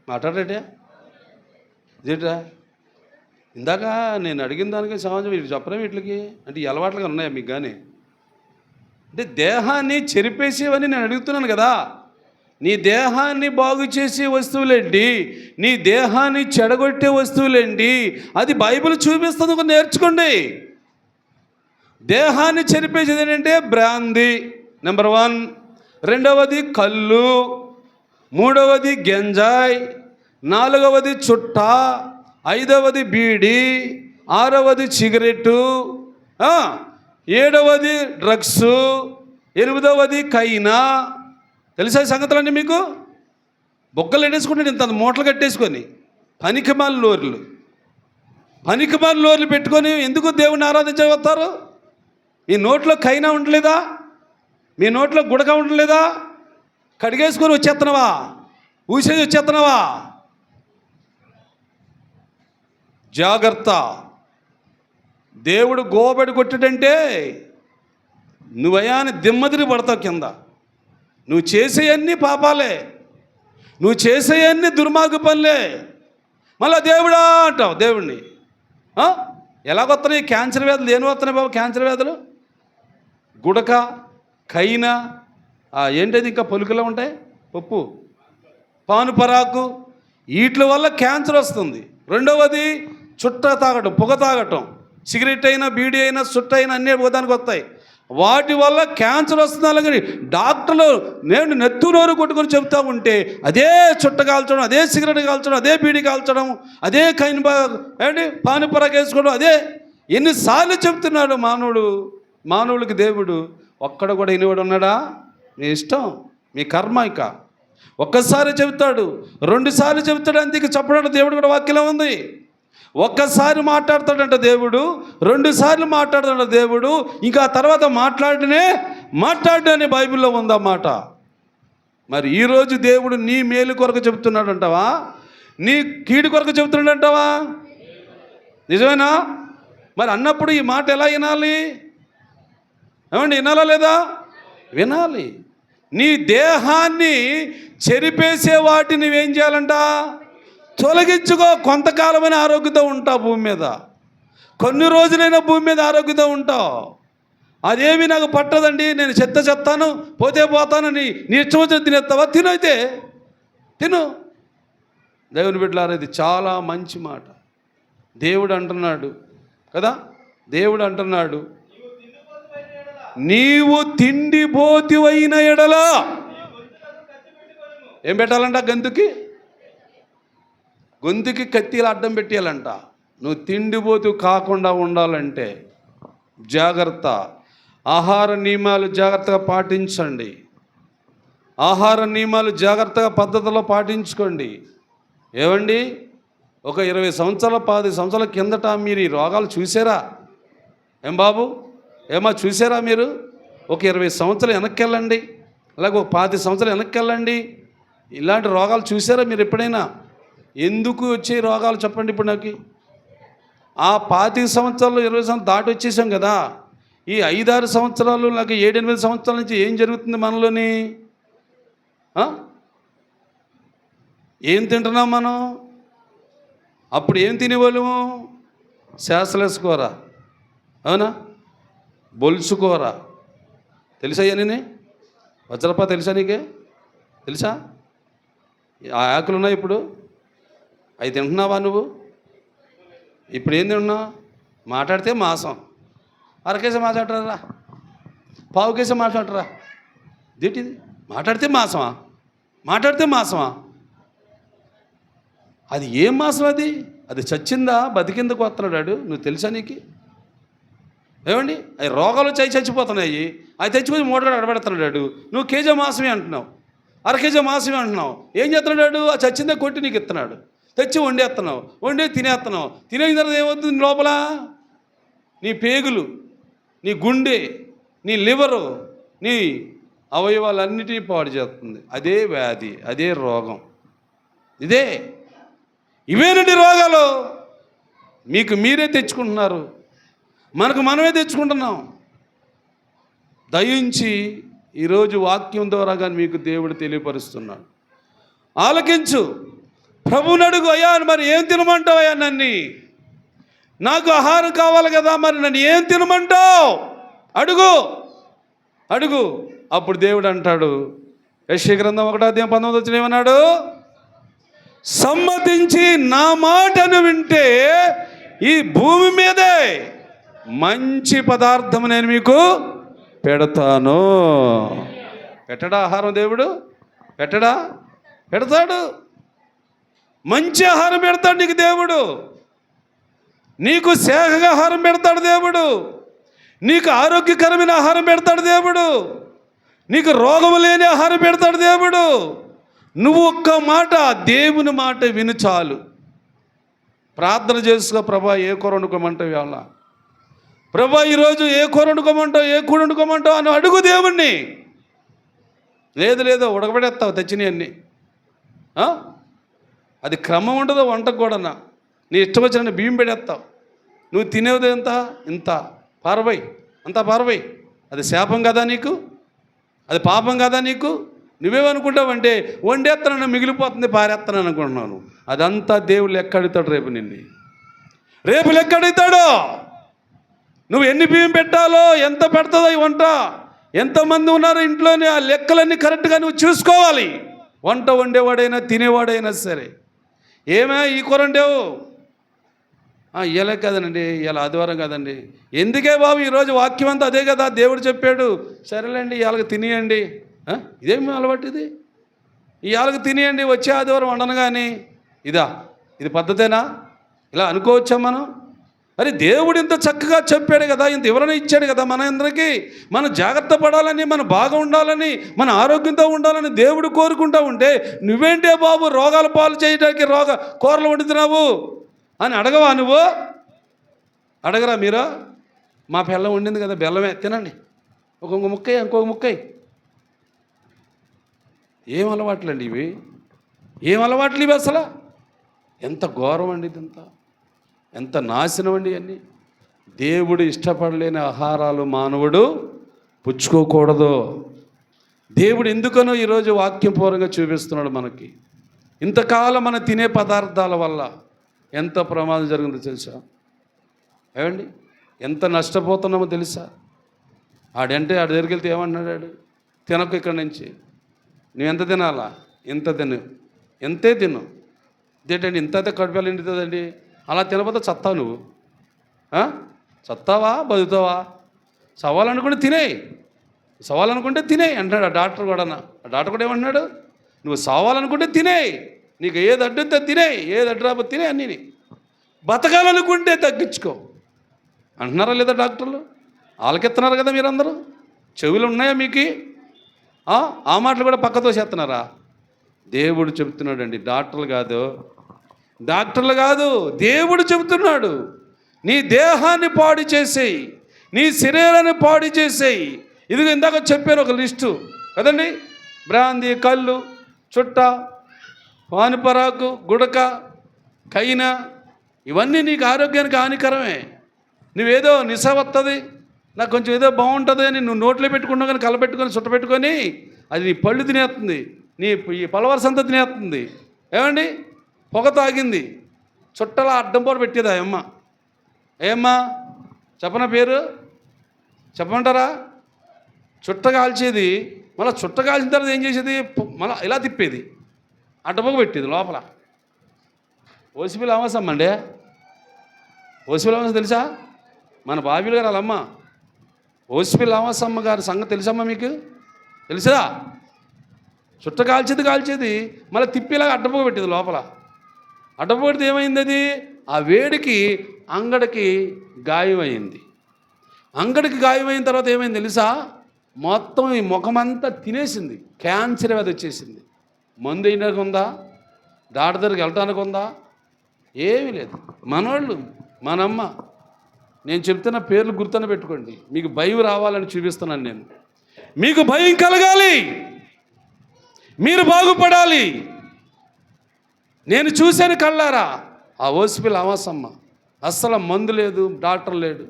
మాట్లాడేటే ఇదేట్రా? ఇందాక నేను అడిగిన దానికి సమాజం వీటికి చెప్పలేము. వీటికి అంటే ఈ అలవాట్లుగా ఉన్నాయా మీకు? కానీ అంటే దేహాన్ని చెరిపేసేవని నేను అడుగుతున్నాను కదా. నీ దేహాన్ని బాగు చేసే వస్తువులేంటి, నీ దేహాన్ని చెడగొట్టే వస్తువులేంటి, అది బైబిల్ చూపిస్తుంది, నేర్చుకోండి. దేహాన్ని చెరిపేసేది ఏంటంటే బ్రాందీ నెంబర్ 1, రెండవది కళ్ళు, మూడవది గంజాయి, నాలుగవది చుట్ట, ఐదవది బీడి, ఆరవది సిగరెట్టు, ఏడవది డ్రగ్స్, ఎనిమిదవది కైనా. తెలుసా ఈ సంగతులన్నీ మీకు? బొగ్గలు ఎట్టేసుకుంటే ఇంత మూటలు కట్టేసుకొని పనికిమాల నోర్లు పెట్టుకొని ఎందుకు దేవుణ్ణి ఆరాధించవస్తారు? మీ నోట్లో కైనా ఉండలేదా? మీ నోట్లో గుడక ఉండలేదా? కడిగేసుకొని వచ్చేస్తున్నావా? ఊసేది వచ్చేస్తున్నావా? జాగ్రత్త. దేవుడు గోబడి కొట్టాడంటే నువ్వయాని దిమ్మదిరి పడతావు కింద. నువ్వు చేసేయన్నీ పాపాలే, నువ్వు చేసేయన్నీ దుర్మార్గ పనులే. మళ్ళా దేవుడా అంటావు దేవుణ్ణి. ఎలాగొస్తున్నాయి క్యాన్సర్ వ్యాధులు? దేని వస్తున్నాయి బాబు క్యాన్సర్ వ్యాధులు? గుడక, కైనా, ఏంటది ఇంకా పొలుకులో ఉంటాయి, పప్పు, పానుపరాకు, వీటి వల్ల క్యాన్సర్ వస్తుంది. రెండవది చుట్ట తాగటం, పొగ తాగటం, సిగరెట్ అయినా, బీడీ అయినా, చుట్ట అయినా అన్నీ పోదానికి వస్తాయి. వాటి వల్ల క్యాన్సర్ వస్తుంది. అలాగే డాక్టర్లు నేను నెత్తునోరు కొట్టుకొని చెబుతూ ఉంటే అదే చుట్ట కాల్చడం, అదే సిగరెట్ కాల్చడం, అదే బీడీ కాల్చడం, అదే ఏంటి పానుపరాకు వేసుకోవడం, అదే ఎన్నిసార్లు చెప్తున్నాడు మానవుడికి దేవుడు. ఒక్కడ కూడా వినివాడు ఉన్నాడా? మీ ఇష్టం, మీ కర్మ. ఇక ఒక్కసారి చెబుతాడు, 2 సార్లు చెబుతాడు, అంతే. చెప్పడం దేవుడు కూడా వాక్యంలో ఉంది. ఒక్కసారి మాట్లాడతాడంట దేవుడు, 2 సార్లు మాట్లాడతాడు దేవుడు, ఇంకా తర్వాత మాట్లాడని బైబిల్లో ఉందన్నమాట. మరి ఈరోజు దేవుడు నీ మేలు కొరకు చెబుతున్నాడు అంటావా? నీ కీడు కొరకు చెబుతున్నాడు అంటావా? నిజమేనా? మరి అన్నప్పుడు ఈ మాట ఎలా వినాలి? ఏమండి, వినాలా లేదా? వినాలి. నీ దేహాన్ని చెరిపేసే వాటిని నువ్వేం చేయాలంట? తొలగించుకో. కొంతకాలమైన ఆరోగ్యంతో ఉంటావు భూమి మీద, కొన్ని రోజులైనా భూమి మీద ఆరోగ్యంతో ఉంటావు. అదేమి నాకు పట్టదండి, నేను చెత్తాను, పోతానని నీ ఇష్టం వచ్చిన తినేస్తావా? తినైతే తిను. దేవుని బిడ్డలారా, ఇది చాలా మంచి మాట. దేవుడు అంటున్నాడు కదా, దేవుడు అంటున్నాడు, నీవు తిండిపోతివైన ఎడల ఏం పెట్టాలంట? గొంతుకి కత్తిలు అడ్డం పెట్టేయాలంట. నువ్వు తిండిపోతు కాకుండా ఉండాలంటే జాగ్రత్త. ఆహార నియమాలు జాగ్రత్తగా పాటించండి. ఆహార నియమాలు జాగ్రత్తగా పద్ధతిలో పాటించుకోండి. ఏమండి, ఒక 20 సంవత్సరాల 10 సంవత్సరాల కిందట మీరు ఈ రోగాలు చూసారా? ఏం బాబు, ఏమా చూసారా మీరు? ఒక 20 సంవత్సరాలు వెనక్కి వెళ్ళండి, అలాగే ఒక 50 సంవత్సరాలు వెనక్కి వెళ్ళండి. ఇలాంటి రోగాలు చూసారా మీరు ఎప్పుడైనా? ఎందుకు వచ్చే రోగాలు చెప్పండి ఇప్పుడు నాకు. ఆ 25 సంవత్సరాలు 20 సంవత్సరాలు దాటి వచ్చేసాం కదా. ఈ 5-6 సంవత్సరాలు నాకు 7-8 సంవత్సరాల నుంచి ఏం జరుగుతుంది మనలోని? ఏం తింటున్నాం మనం? అప్పుడు ఏం తినేవాళ్ళము? శాసలస్ కూర, అవునా? బొలుసు కూర తెలుసా? నేనే వజ్రపా తెలుసా? నీకే తెలుసా? ఆ ఆకులు ఉన్నాయి ఇప్పుడు, అవి తింటున్నావా నువ్వు? ఇప్పుడు ఏం తింటున్నావు? మాట్లాడితే మాసం, అరకేసి మాట్లాడరా, పావు కేసి మాట్లాడరా. దేటిది? మాట్లాడితే మాసమా? అది ఏం మాసం? అది చచ్చిందా బతికిందకు వస్తున్నాడు? నువ్వు తెలుసా నీకు? ఏమండి, అవి రోగాలు వచ్చి చచ్చిపోతున్నాయి. అవి తెచ్చిపోయి మూటగా అడబెడుతున్నాడు. నువ్వు కేజీ మాసమే అంటున్నావు, అరకేజీ మాసమే అంటున్నావు. ఏం చేస్తున్నాడు? ఆ చచ్చిందే కొట్టి నీకు ఇస్తున్నాడు. తెచ్చి వండేస్తున్నావు, తినేస్తున్నావు. తినేసిన తర్వాత ఏమవుతుంది లోపల? నీ పేగులు, నీ గుండె, నీ లివరు, నీ అవయవాలన్నిటినీ పాడు చేస్తుంది. అదే వ్యాధి, అదే రోగం. ఇవేనండి రోగాలు. మీకు మీరే తెచ్చుకుంటున్నారు, మనకు మనమే తెచ్చుకుంటున్నాం. దయించి ఈరోజు వాక్యం ద్వారా కానీ మీకు దేవుడు తెలియపరుస్తున్నాడు. ఆలకించు, ప్రభువుని అడుగు. అయ్యా, మరి ఏం తినమంటావు? అయ్యా, నన్ను, నాకు ఆహారం కావాలి కదా, మరి నన్ను ఏం తినమంటావు? అడుగు. అప్పుడు దేవుడు అంటాడు, యెషయా గ్రంథం 1:19 ఏమన్నాడు? సమ్మతించి నా మాటను వింటే ఈ భూమి మీదే మంచి పదార్థం నేను మీకు పెడతాను. పెట్టడా ఆహారం దేవుడు? పెడతాడు. మంచి ఆహారం పెడతాడు నీకు దేవుడు. నీకు సేహగా ఆహారం పెడతాడు దేవుడు. నీకు ఆరోగ్యకరమైన ఆహారం పెడతాడు దేవుడు. నీకు రోగము లేని ఆహారం పెడతాడు దేవుడు. నువ్వు ఒక్క మాట, దేవుని మాట విను చాలు. ప్రార్థన చేసుకో, ప్రభా ఏ కూర వండుకోమంటావు ఇవాళ? ప్రభా ఈరోజు ఏ కూర వండుకోమంటావు, ఏ కూర వండుకోమంటావు అని అడుగు దేవుణ్ణి. లేదు ఉడకబెడేస్తావు తెచ్చినవి అన్నీ. అది క్రమం ఉండదు వంటకు కూడా. నీ ఇష్టం వచ్చిన బియ్యం పెడేస్తావు. నువ్వు తినేది ఇంత పారబోయి, అంతా పారబోయి. అది శాపం కదా నీకు? అది పాపం కదా నీకు? నువ్వేమనుకుంటావంటే వండేస్తానని మిగిలిపోతుంది, పారేస్తాను అనుకుంటున్నాను. అదంతా దేవుడు లెక్క అడుగుతాడు రేపు లెక్క అడుగుతాడు. నువ్వు ఎన్ని బియ్యం పెట్టాలో, ఎంత పెడతాదో ఈ వంట, ఎంతమంది ఉన్నారో ఇంట్లోనే, ఆ లెక్కలన్నీ కరెక్ట్గా నువ్వు చూసుకోవాలి. వంట వండేవాడైనా తినేవాడైనా సరే. ఏమే ఈ కూర వండావు? ఇలా కాదనండి, ఇలా ఆదివారం కాదండి. ఎందుకే బాబు ఈరోజు వాక్యం అంతా అదే కదా, దేవుడు చెప్పాడు. సరేలేండి, ఇవాళకి తినేయండి. ఇదేమి అలవాటు? ఇవాళకి తినేయండి, వచ్చే ఆదివారం వండను. కానీ ఇది పద్ధతేనా? ఇలా అనుకోవచ్చా మనం? అరే, దేవుడు ఇంత చక్కగా చెప్పాడు కదా, ఇంత వివరణ ఇచ్చాడు కదా మన అందరికీ. మనం జాగ్రత్త పడాలని, మనం బాగా ఉండాలని, మన ఆరోగ్యంతో ఉండాలని దేవుడు కోరుకుంటా ఉంటే నువ్వేంటే బాబు రోగాల పాలు చేయడానికి కూరలు వండుతున్నావు అని అడగవా నువ్వు? అడగరా మీరు? మా బెల్లం వండింది కదా, బెల్లమే తినండి, ఇంకొక ముక్కయ్య. ఏం అలవాట్లండి ఇవి? అసలు ఎంత ఘోరం అండి ఇదంతా, ఎంత నాశనం అండి అన్నీ. దేవుడు ఇష్టపడలేని ఆహారాలు మానవుడు పుచ్చుకోకూడదు. దేవుడు ఎందుకనో ఈరోజు వాక్యపూర్వకంగా చూపిస్తున్నాడు మనకి. ఇంతకాలం మనం తినే పదార్థాల వల్ల ఎంత ప్రమాదం జరిగిందో తెలుసా? ఏమండి, ఎంత నష్టపోతున్నామో తెలుసా? ఆడి దగ్గరికి వెళ్తే ఏమంటున్నాడు? తినకు ఇక్కడి నుంచి, నువ్వు ఎంత తినాలా? ఇంత తిను, ఎంతే తిను. ఇదేంటండి ఇంత కడుపులు నిండుతుందండి? అలా తినకపోతే చస్తావు నువ్వు. చస్తావా బతుకుతావా, సవాలనుకుంటే తినేయి, సవాలనుకుంటే తినేయి అంటున్నాడు ఆ డాక్టర్ కూడా. ఆ డాక్టర్ కూడా ఏమంటున్నాడు, నువ్వు సవాలనుకుంటే తినేయి, నీకు ఏది అడ్డుతో తినేయి, ఏది అడ్డు రాబో తినే అన్నీ, బతకాలనుకుంటే తగ్గించుకో అంటున్నారా లేదా డాక్టర్లు? ఆలకెత్తున్నారు కదా మీరందరూ, చెవులు ఉన్నాయా మీకు? ఆ మాటలు కూడా పక్కతో చేస్తున్నారా? దేవుడు చెబుతున్నాడండి, డాక్టర్లు కాదు, దేవుడు చెబుతున్నాడు. నీ దేహాన్ని పాడు చేసేయి, నీ శరీరాన్ని పాడు చేసేయి. ఇదిగో ఇందాక చెప్పాను ఒక లిస్టు కదండి, బ్రాందీ, కళ్ళు, చుట్ట, పానుపరాకు, గుడక, కైన, ఇవన్నీ నీకు ఆరోగ్యానికి హానికరమే. నువ్వేదో నిశ వస్తుంది, నాకు కొంచెం ఏదో బాగుంటుంది అని నువ్వు నోట్లో పెట్టుకున్నావు కానీ కలపెట్టుకొని చుట్ట పెట్టుకొని అది నీ పళ్ళు తినేస్తుంది, నీ ఈ పలవరసంతా తినేస్తుంది. ఏమండి, పొగ తాగింది, చుట్టలా అడ్డం పోటు పెట్టేదా అమ్మ? ఏమ్మా చెప్పన పేరు చెప్పమంటారా? చుట్ట కాల్చేది, మళ్ళీ చుట్ట కాల్చిన తర్వాత ఏం చేసేది, మళ్ళీ ఇలా తిప్పేది, అడ్డపోగ పెట్టేది లోపల. ఓసిపి లామసమ్మ అండి, ఓసిపి లామసమ్మ తెలుసా? మన బాబీలు గారు వాళ్ళమ్మ ఓసిపి లామసమ్మ గారి సంగతి తెలుసమ్మా మీకు? తెలుసా? చుట్ట కాల్చేది మళ్ళీ తిప్పేలాగా అడ్డపోగ పెట్టేది లోపల. అడ్డపోగ పెడితే ఏమైంది, అది ఆ వేడికి అంగడికి గాయమైంది. అంగడికి గాయమైన తర్వాత ఏమైంది తెలుసా? మొత్తం ఈ ముఖమంతా తినేసింది, క్యాన్సర్ వ్యాధి వచ్చేసింది. మందు అయినాక ఉందా, డాక్టర్ దగ్గరికి వెళ్ళటానికి ఉందా? ఏమీ లేదు. మనోళ్ళు, మనమ్మ, నేను చెప్తున్న పేర్లు గుర్తున పెట్టుకోండి, మీకు భయం రావాలని చూపిస్తున్నాను నేను. మీకు భయం కలగాలి, మీరు బాగుపడాలి. నేను చూశాను కళ్ళారా, ఆ ఓసిపిల్ అవాసమ్మ అస్సలు మందు లేదు, డాక్టర్ లేడు,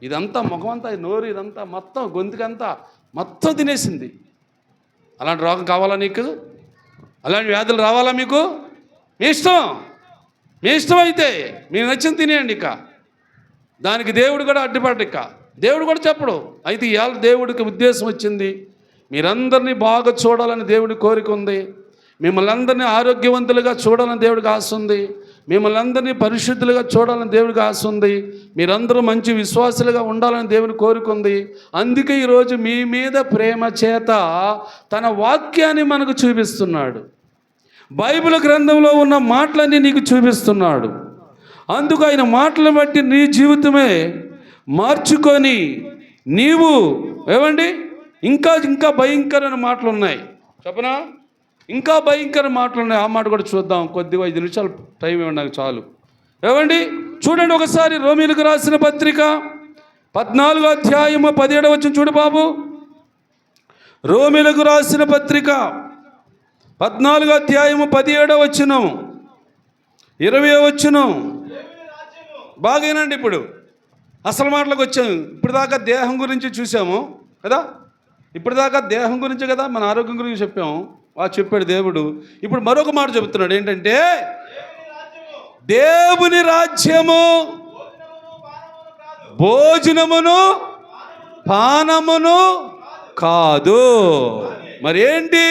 ఇదంతా ముఖమంతా, నోరు ఇదంతా మొత్తం గొంతుకంతా మొత్తం తినేసింది. అలాంటి రోగం కావాలా నీకు? అలాంటి వ్యాధులు రావాలా మీకు? మీ ఇష్టం అయితే మీకు నచ్చింది తినేయండి. ఇక దానికి దేవుడు కూడా అడ్డుపడ్డ, ఇక దేవుడు కూడా చెప్పడు. అయితే ఇవాళ దేవుడికి ఉద్దేశం వచ్చింది, మీరందరినీ బాగా చూడాలని దేవుడి కోరిక ఉంది, మిమ్మల్ని అందరినీ ఆరోగ్యవంతులుగా చూడాలని దేవుడికి ఆశ ఉంది, మిమ్మల్ని అందరినీ పరిశుద్ధులుగా చూడాలని దేవుడికి ఆశ ఉంది, మీరందరూ మంచి విశ్వాసులుగా ఉండాలని దేవుని కోరిక ఉంది. అందుకే ఈరోజు మీ మీద ప్రేమ చేత తన వాక్యాన్ని మనకు చూపిస్తున్నాడు. బైబిల్ గ్రంథంలో ఉన్న మాటలన్నీ నీకు చూపిస్తున్నాడు. అందుకు ఆయన మాటలు బట్టి నీ జీవితమే మార్చుకొని నీవు ఏమండి ఇంకా భయంకరమైన మాటలు ఉన్నాయి చెప్పనా? ఇంకా భయంకర మాటలు ఉన్నాయి. ఆ మాట కూడా చూద్దాం. కొద్దిగా 5 నిమిషాలు టైం ఇవ్వండి నాకు చాలు. ఏమండి చూడండి ఒకసారి, రోమీయులకు రాసిన పత్రిక 14వ అధ్యాయము 17వ వచనం చూడు బాబు. రోమీయులకు రాసిన పత్రిక 14వ అధ్యాయము 17వ వచనం 20వ వచనం. బాగేనండి. ఇప్పుడు అసలు మాటలకు వచ్చాము. ఇప్పుడు దాకా దేహం గురించి చూసాము కదా, ఇప్పుడు దాకా దేహం గురించి కదా, మన ఆరోగ్యం గురించి చెప్పాము. చెప్పాడు దేవుడు. ఇప్పుడు మరొక మాట చెబుతున్నాడు, ఏంటంటే దేవుని రాజ్యము భోజనమును పానమును కాదు. మరి ఏంటి?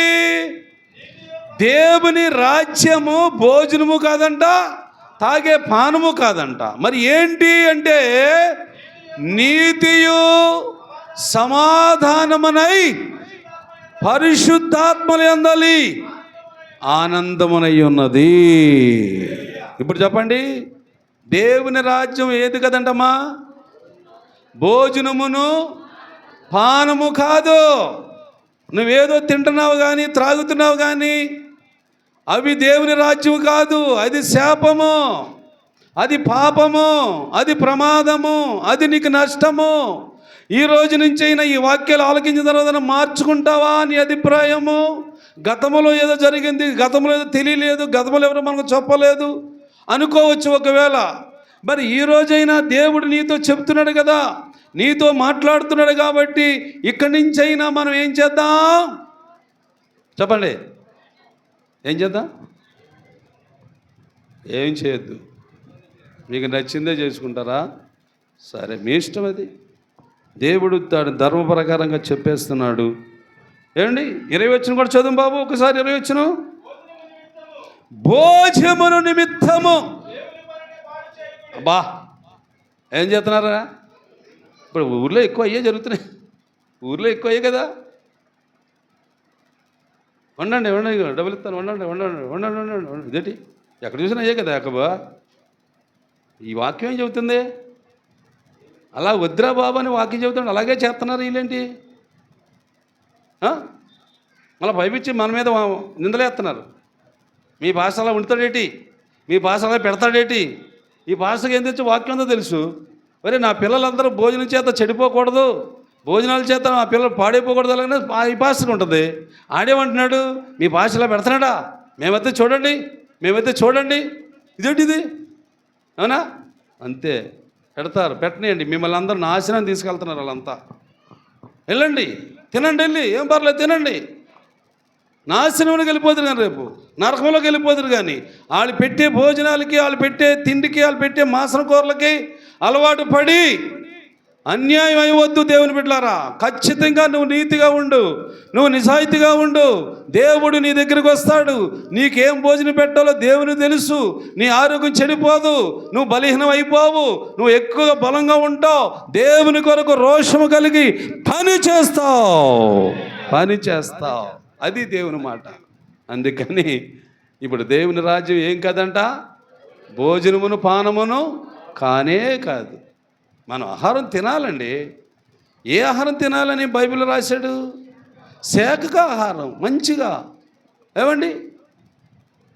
దేవుని రాజ్యము భోజనము కాదంట, తాగే పానము కాదంట. మరి ఏంటి అంటే నీతియు సమాధానమునై పరిశుద్ధాత్మలందలి ఆనందమునై ఉన్నది. ఇప్పుడు చెప్పండి, దేవుని రాజ్యం ఏది కదంటమ్మా? భోజనమును పానము కాదు. నువ్వేదో తింటున్నావు కానీ త్రాగుతున్నావు కానీ అవి దేవుని రాజ్యం కాదు. అది శాపము, అది పాపము, అది ప్రమాదము, అది నీకు నష్టము. ఈ రోజు నుంచి అయినా ఈ వాక్యాలు ఆలకించిన తర్వాత మార్చుకుంటావా నీ అభిప్రాయము? గతంలో ఏదో జరిగింది, గతంలో ఏదో తెలియలేదు, గతంలో ఎవరో మనకు చెప్పలేదు అనుకోవచ్చు ఒకవేళ. మరి ఈ రోజైనా దేవుడు నీతో చెప్తున్నాడు కదా, నీతో మాట్లాడుతున్నాడు కాబట్టి ఇక్కడి నుంచి అయినా మనం ఏం చేద్దాం చెప్పండి? ఏం చేద్దాం? ఏం చేయొద్దు. మీకు నచ్చిందే చేసుకుంటారా? సరే, మీ ఇష్టం. అది దేవుడు ధర్మ ప్రకారంగా చెప్పేస్తున్నాడు. ఏమండి 20 వచనం కూడా చదువు బాబు ఒకసారి. 20 వచనం, భోజనమును నిమిత్తము. అబ్బా, ఏం చేస్తున్నారా? ఇప్పుడు ఊర్లో ఎక్కువ అయ్యే జరుగుతున్నాయి, ఊర్లో ఎక్కువ అయ్యే కదా. వండండి డబ్బులు ఇస్తాను, వండండి వండండి వండండి వండండి వండండి, ఇదేంటి ఎక్కడ చూసినా అయ్యే కదా యాకబా. ఈ వాక్యం ఏం చెబుతుంది? అలా వద్దురా బాబు అని వాక్యం చెబుతాడు, అలాగే చేస్తున్నారు వీళ్ళేంటి? మళ్ళీ భయపించి మన మీద నిందలేస్తున్నారు. మీ భాష అలా ఉంటాడేటి, మీ భాష అలా పెడతాడేటి, ఈ భాషకు ఏం తెచ్చి వాక్యం ఉందో తెలుసు. మరి నా పిల్లలందరూ భోజనం చేత చెడిపోకూడదు, భోజనాల చేత నా పిల్లలు పాడైపోకూడదు, అలాగే ఈ భాషకు ఉంటుంది. ఆడేమంటున్నాడు? మీ భాషలో పెడతాడా? మేమైతే చూడండి ఇదేంటిది, అవునా? అంతే పెడతారు, పెట్టనియండి. మిమ్మల్ని అందరూ నాశనం తీసుకెళ్తున్నారు వాళ్ళంతా. వెళ్ళండి తినండి, వెళ్ళి ఏం పర్లేదు తినండి. నాశనంలోకి వెళ్ళిపోతారు కానీ, రేపు నరకంలోకి వెళ్ళిపోతారు. కానీ వాళ్ళు పెట్టే భోజనాలకి, వాళ్ళు పెట్టే తిండికి, వాళ్ళు పెట్టే మాంసం కూరలకి అలవాటు పడి అన్యాయం అయ్యవద్దు. దేవుని బిడ్డలారా, ఖచ్చితంగా నువ్వు నీతిగా ఉండు, నువ్వు నిజాయితీగా ఉండు. దేవుడు నీ దగ్గరికి వస్తాడు. నీకేం భోజనం పెట్టాలో దేవునికి తెలుసు. నీ ఆరోగ్యం చెడిపోదు, నువ్వు బలహీనం అయిపోవు, నువ్వు ఎక్కువగా బలంగా ఉంటావు. దేవుని కొరకు రోషము కలిగి పని చేస్తావు. అది దేవుని మాట. అందుకని ఇప్పుడు దేవుని రాజ్యం ఏం కాదంట, భోజనమును పానమును కానే కాదు. మనం ఆహారం తినాలండి. ఏ ఆహారం తినాలని బైబిల్ రాశాడు? శాఖగా ఆహారం, మంచిగా. ఏమండి,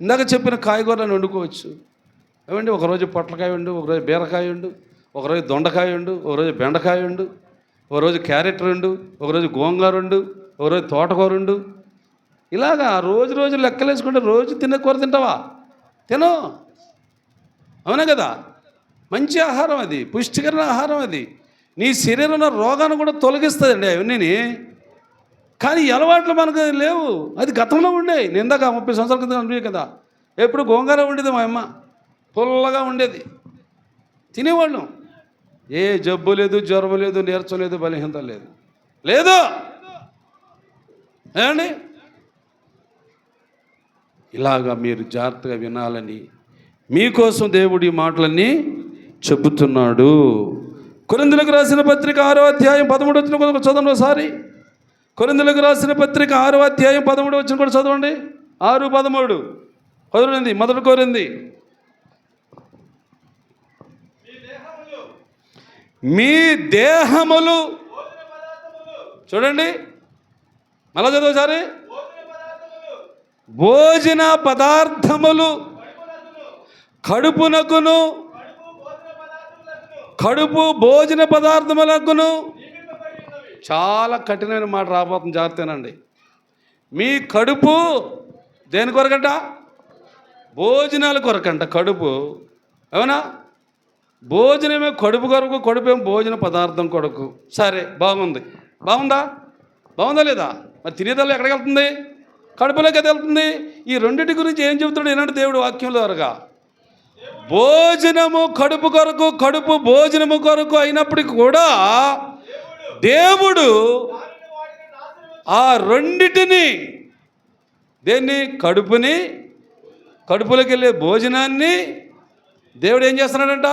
ఇందాక చెప్పిన కాయగూరలను వండుకోవచ్చు. ఏమండి, ఒకరోజు పొట్లకాయ వండు, ఒకరోజు బీరకాయ వండు, ఒకరోజు దొండకాయ వండు, ఒకరోజు బెండకాయ వండు, ఒకరోజు క్యారెట్ వండు, ఒకరోజు గోంగూర వండు, ఒకరోజు తోటకూర వండు. ఇలాగా రోజు లెక్కలేసుకుంటే రోజు తినే కూర తింటావా? తిను, అవునా కదా? మంచి ఆహారం అది, పుష్టికరమైన ఆహారం అది. నీ శరీరంలో రోగాన్ని కూడా తొలగిస్తుందండి అవన్నీ. కానీ ఈ అలవాట్లు మనకు లేవు. అది గతంలో ఉండే. నేను ఇందాక 30 సంవత్సరాల కింద అనిపించే కదా, ఎప్పుడు గోంగూర ఉండేది మా అమ్మ, పుల్లగా ఉండేది, తినేవాళ్ళం. ఏ జబ్బు లేదు, జ్వరం లేదు, నీరసం లేదు, బలహీనత లేదు. ఏమండి, ఇలాగా మీరు జాగ్రత్తగా వినాలని మీకోసం దేవుడి మాటలన్నీ చెబుతున్నాడు. కొరింథీయులకు రాసిన పత్రిక 6వ అధ్యాయం 13వ వచనం కూడా చదవండి ఒకసారి. కొరింథీయులకు రాసిన పత్రిక 6వ అధ్యాయం 13వ వచనం కూడా చదవండి. 6:13 చదవండి. మొదటి కొరింథీ, మీ దేహములు చూడండి, మళ్ళా చదవసారి. భోజన పదార్థములు కడుపునకును, కడుపు భోజన పదార్థములకును. చాలా కఠినమైన మాట రాబోతుంది, జాగ్రత్తనండి. మీ కడుపు దేని కొరకంట? భోజనాల కొరకంట కడుపు, అవునా? భోజనమే కడుపు కొరకు, కడుపేమో భోజన పదార్థం కొరకు. సరే, బాగుందా లేదా? మరి తినేదాళ్ళు ఎక్కడికి వెళ్తుంది? కడుపులోకి వెళ్తుంది. ఈ రెండింటి గురించి ఏం చెబుతాడు ఏనాడు దేవుడు వాక్యంలో వరగా? భోజనము కడుపు కొరకు, కడుపు భోజనము కొరకు అయినప్పటికీ కూడా దేవుడు ఆ రెండిటిని, దేన్ని? కడుపులోకి వెళ్ళే భోజనాన్ని దేవుడు ఏం చేస్తున్నాడంట?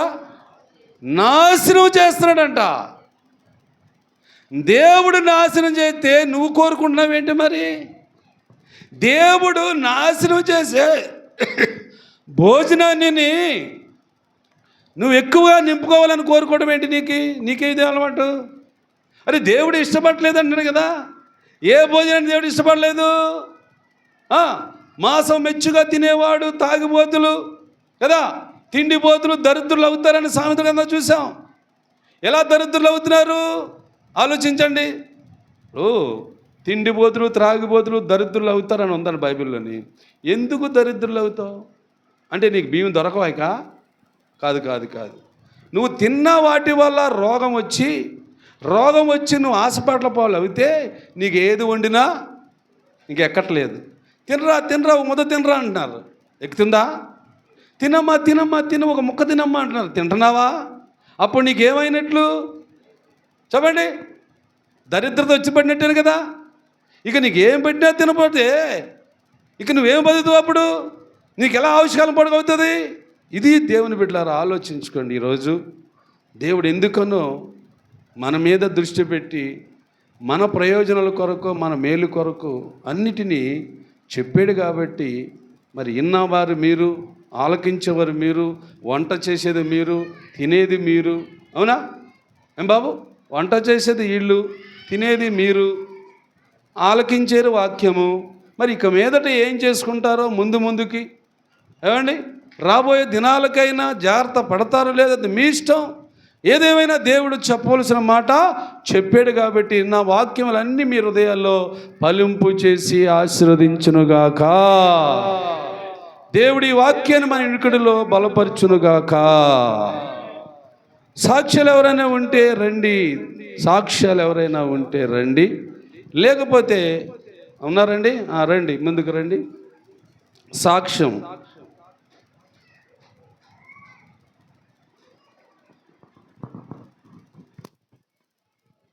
నాశనం చేస్తున్నాడంట. దేవుడు నాశనం చేస్తే నువ్వు కోరుకుంటున్నావేంటి? మరి దేవుడు నాశనం చేసే భోజనాన్ని నువ్వు ఎక్కువగా నింపుకోవాలని కోరుకోవడం ఏంటి? నీకేది అలవాటు? అరే, దేవుడు ఇష్టపడలేదు అంటాడు కదా. ఏ భోజనాన్ని దేవుడు ఇష్టపడలేదు? మాంసం మెచ్చుగా తినేవాడు తాగిబోతులు కదా, తిండిపోతులు దరిద్రులు అవుతారని సామెత కింద చూసాం. ఎలా దరిద్రులు అవుతున్నారు ఆలోచించండి. తిండిపోతులు, త్రాగిపోతులు దరిద్రులు అవుతారని ఉందని బైబిల్లోని. ఎందుకు దరిద్రులు అవుతావు అంటే నీకు బియ్యం దొరకవాయిక? కాదు. నువ్వు తిన్న వాటి వల్ల రోగం వచ్చి నువ్వు హాస్పిటల్ పాలు అయితే నీకు ఏది వండినా ఇంకెక్కట్లేదు. తినరా ముద్ద తినరా అంటున్నారు. ఎక్కుతుందా? తినమ్మా ఒక ముక్క తినమ్మా అంటున్నారు. తింటున్నావా? అప్పుడు నీకేమైనట్లు చెప్పండి? దరిద్రత వచ్చి పడినట్టేను కదా. ఇక నీకేం పెట్టినా తినపోతే ఇక నువ్వేం బతుకుతావు? అప్పుడు నీకు ఎలా ఆవిష్కారం పడగవుతుంది? ఇది దేవుని బిడ్డలారా ఆలోచించుకోండి. ఈరోజు దేవుడు ఎందుకనో మన మీద దృష్టి పెట్టి మన ప్రయోజనాల కొరకు, మన మేలు కొరకు అన్నిటినీ చెప్పాడు. కాబట్టి మరి ఇన్నవారు మీరు, ఆలకించేవారు మీరు, వంట చేసేది మీరు, తినేది మీరు. అవునా ఏం బాబు? వంట చేసేది వీళ్ళు, తినేది మీరు, ఆలకించేరు వాక్యము. మరి ఇక మీదట ఏం చేసుకుంటారో ముందుకి ఏమండి, రాబోయే దినాలకైనా జాగ్రత్త పడతారో లేదో మీ ఇష్టం. ఏదేమైనా దేవుడు చెప్పవలసిన మాట చెప్పాడు. కాబట్టి నా వాక్యములన్నీ మీ హృదయాల్లో ఫలింపు చేసి ఆశీర్వదించునుగాక. దేవుడి వాక్యాన్ని మన ఇనుకడిలో బలపరచునుగాక. సాక్ష్యాలు ఎవరైనా ఉంటే రండి, సాక్ష్యాలు ఎవరైనా ఉంటే రండి. లేకపోతే ఉన్నారండి, రండి, ముందుకు రండి. సాక్ష్యం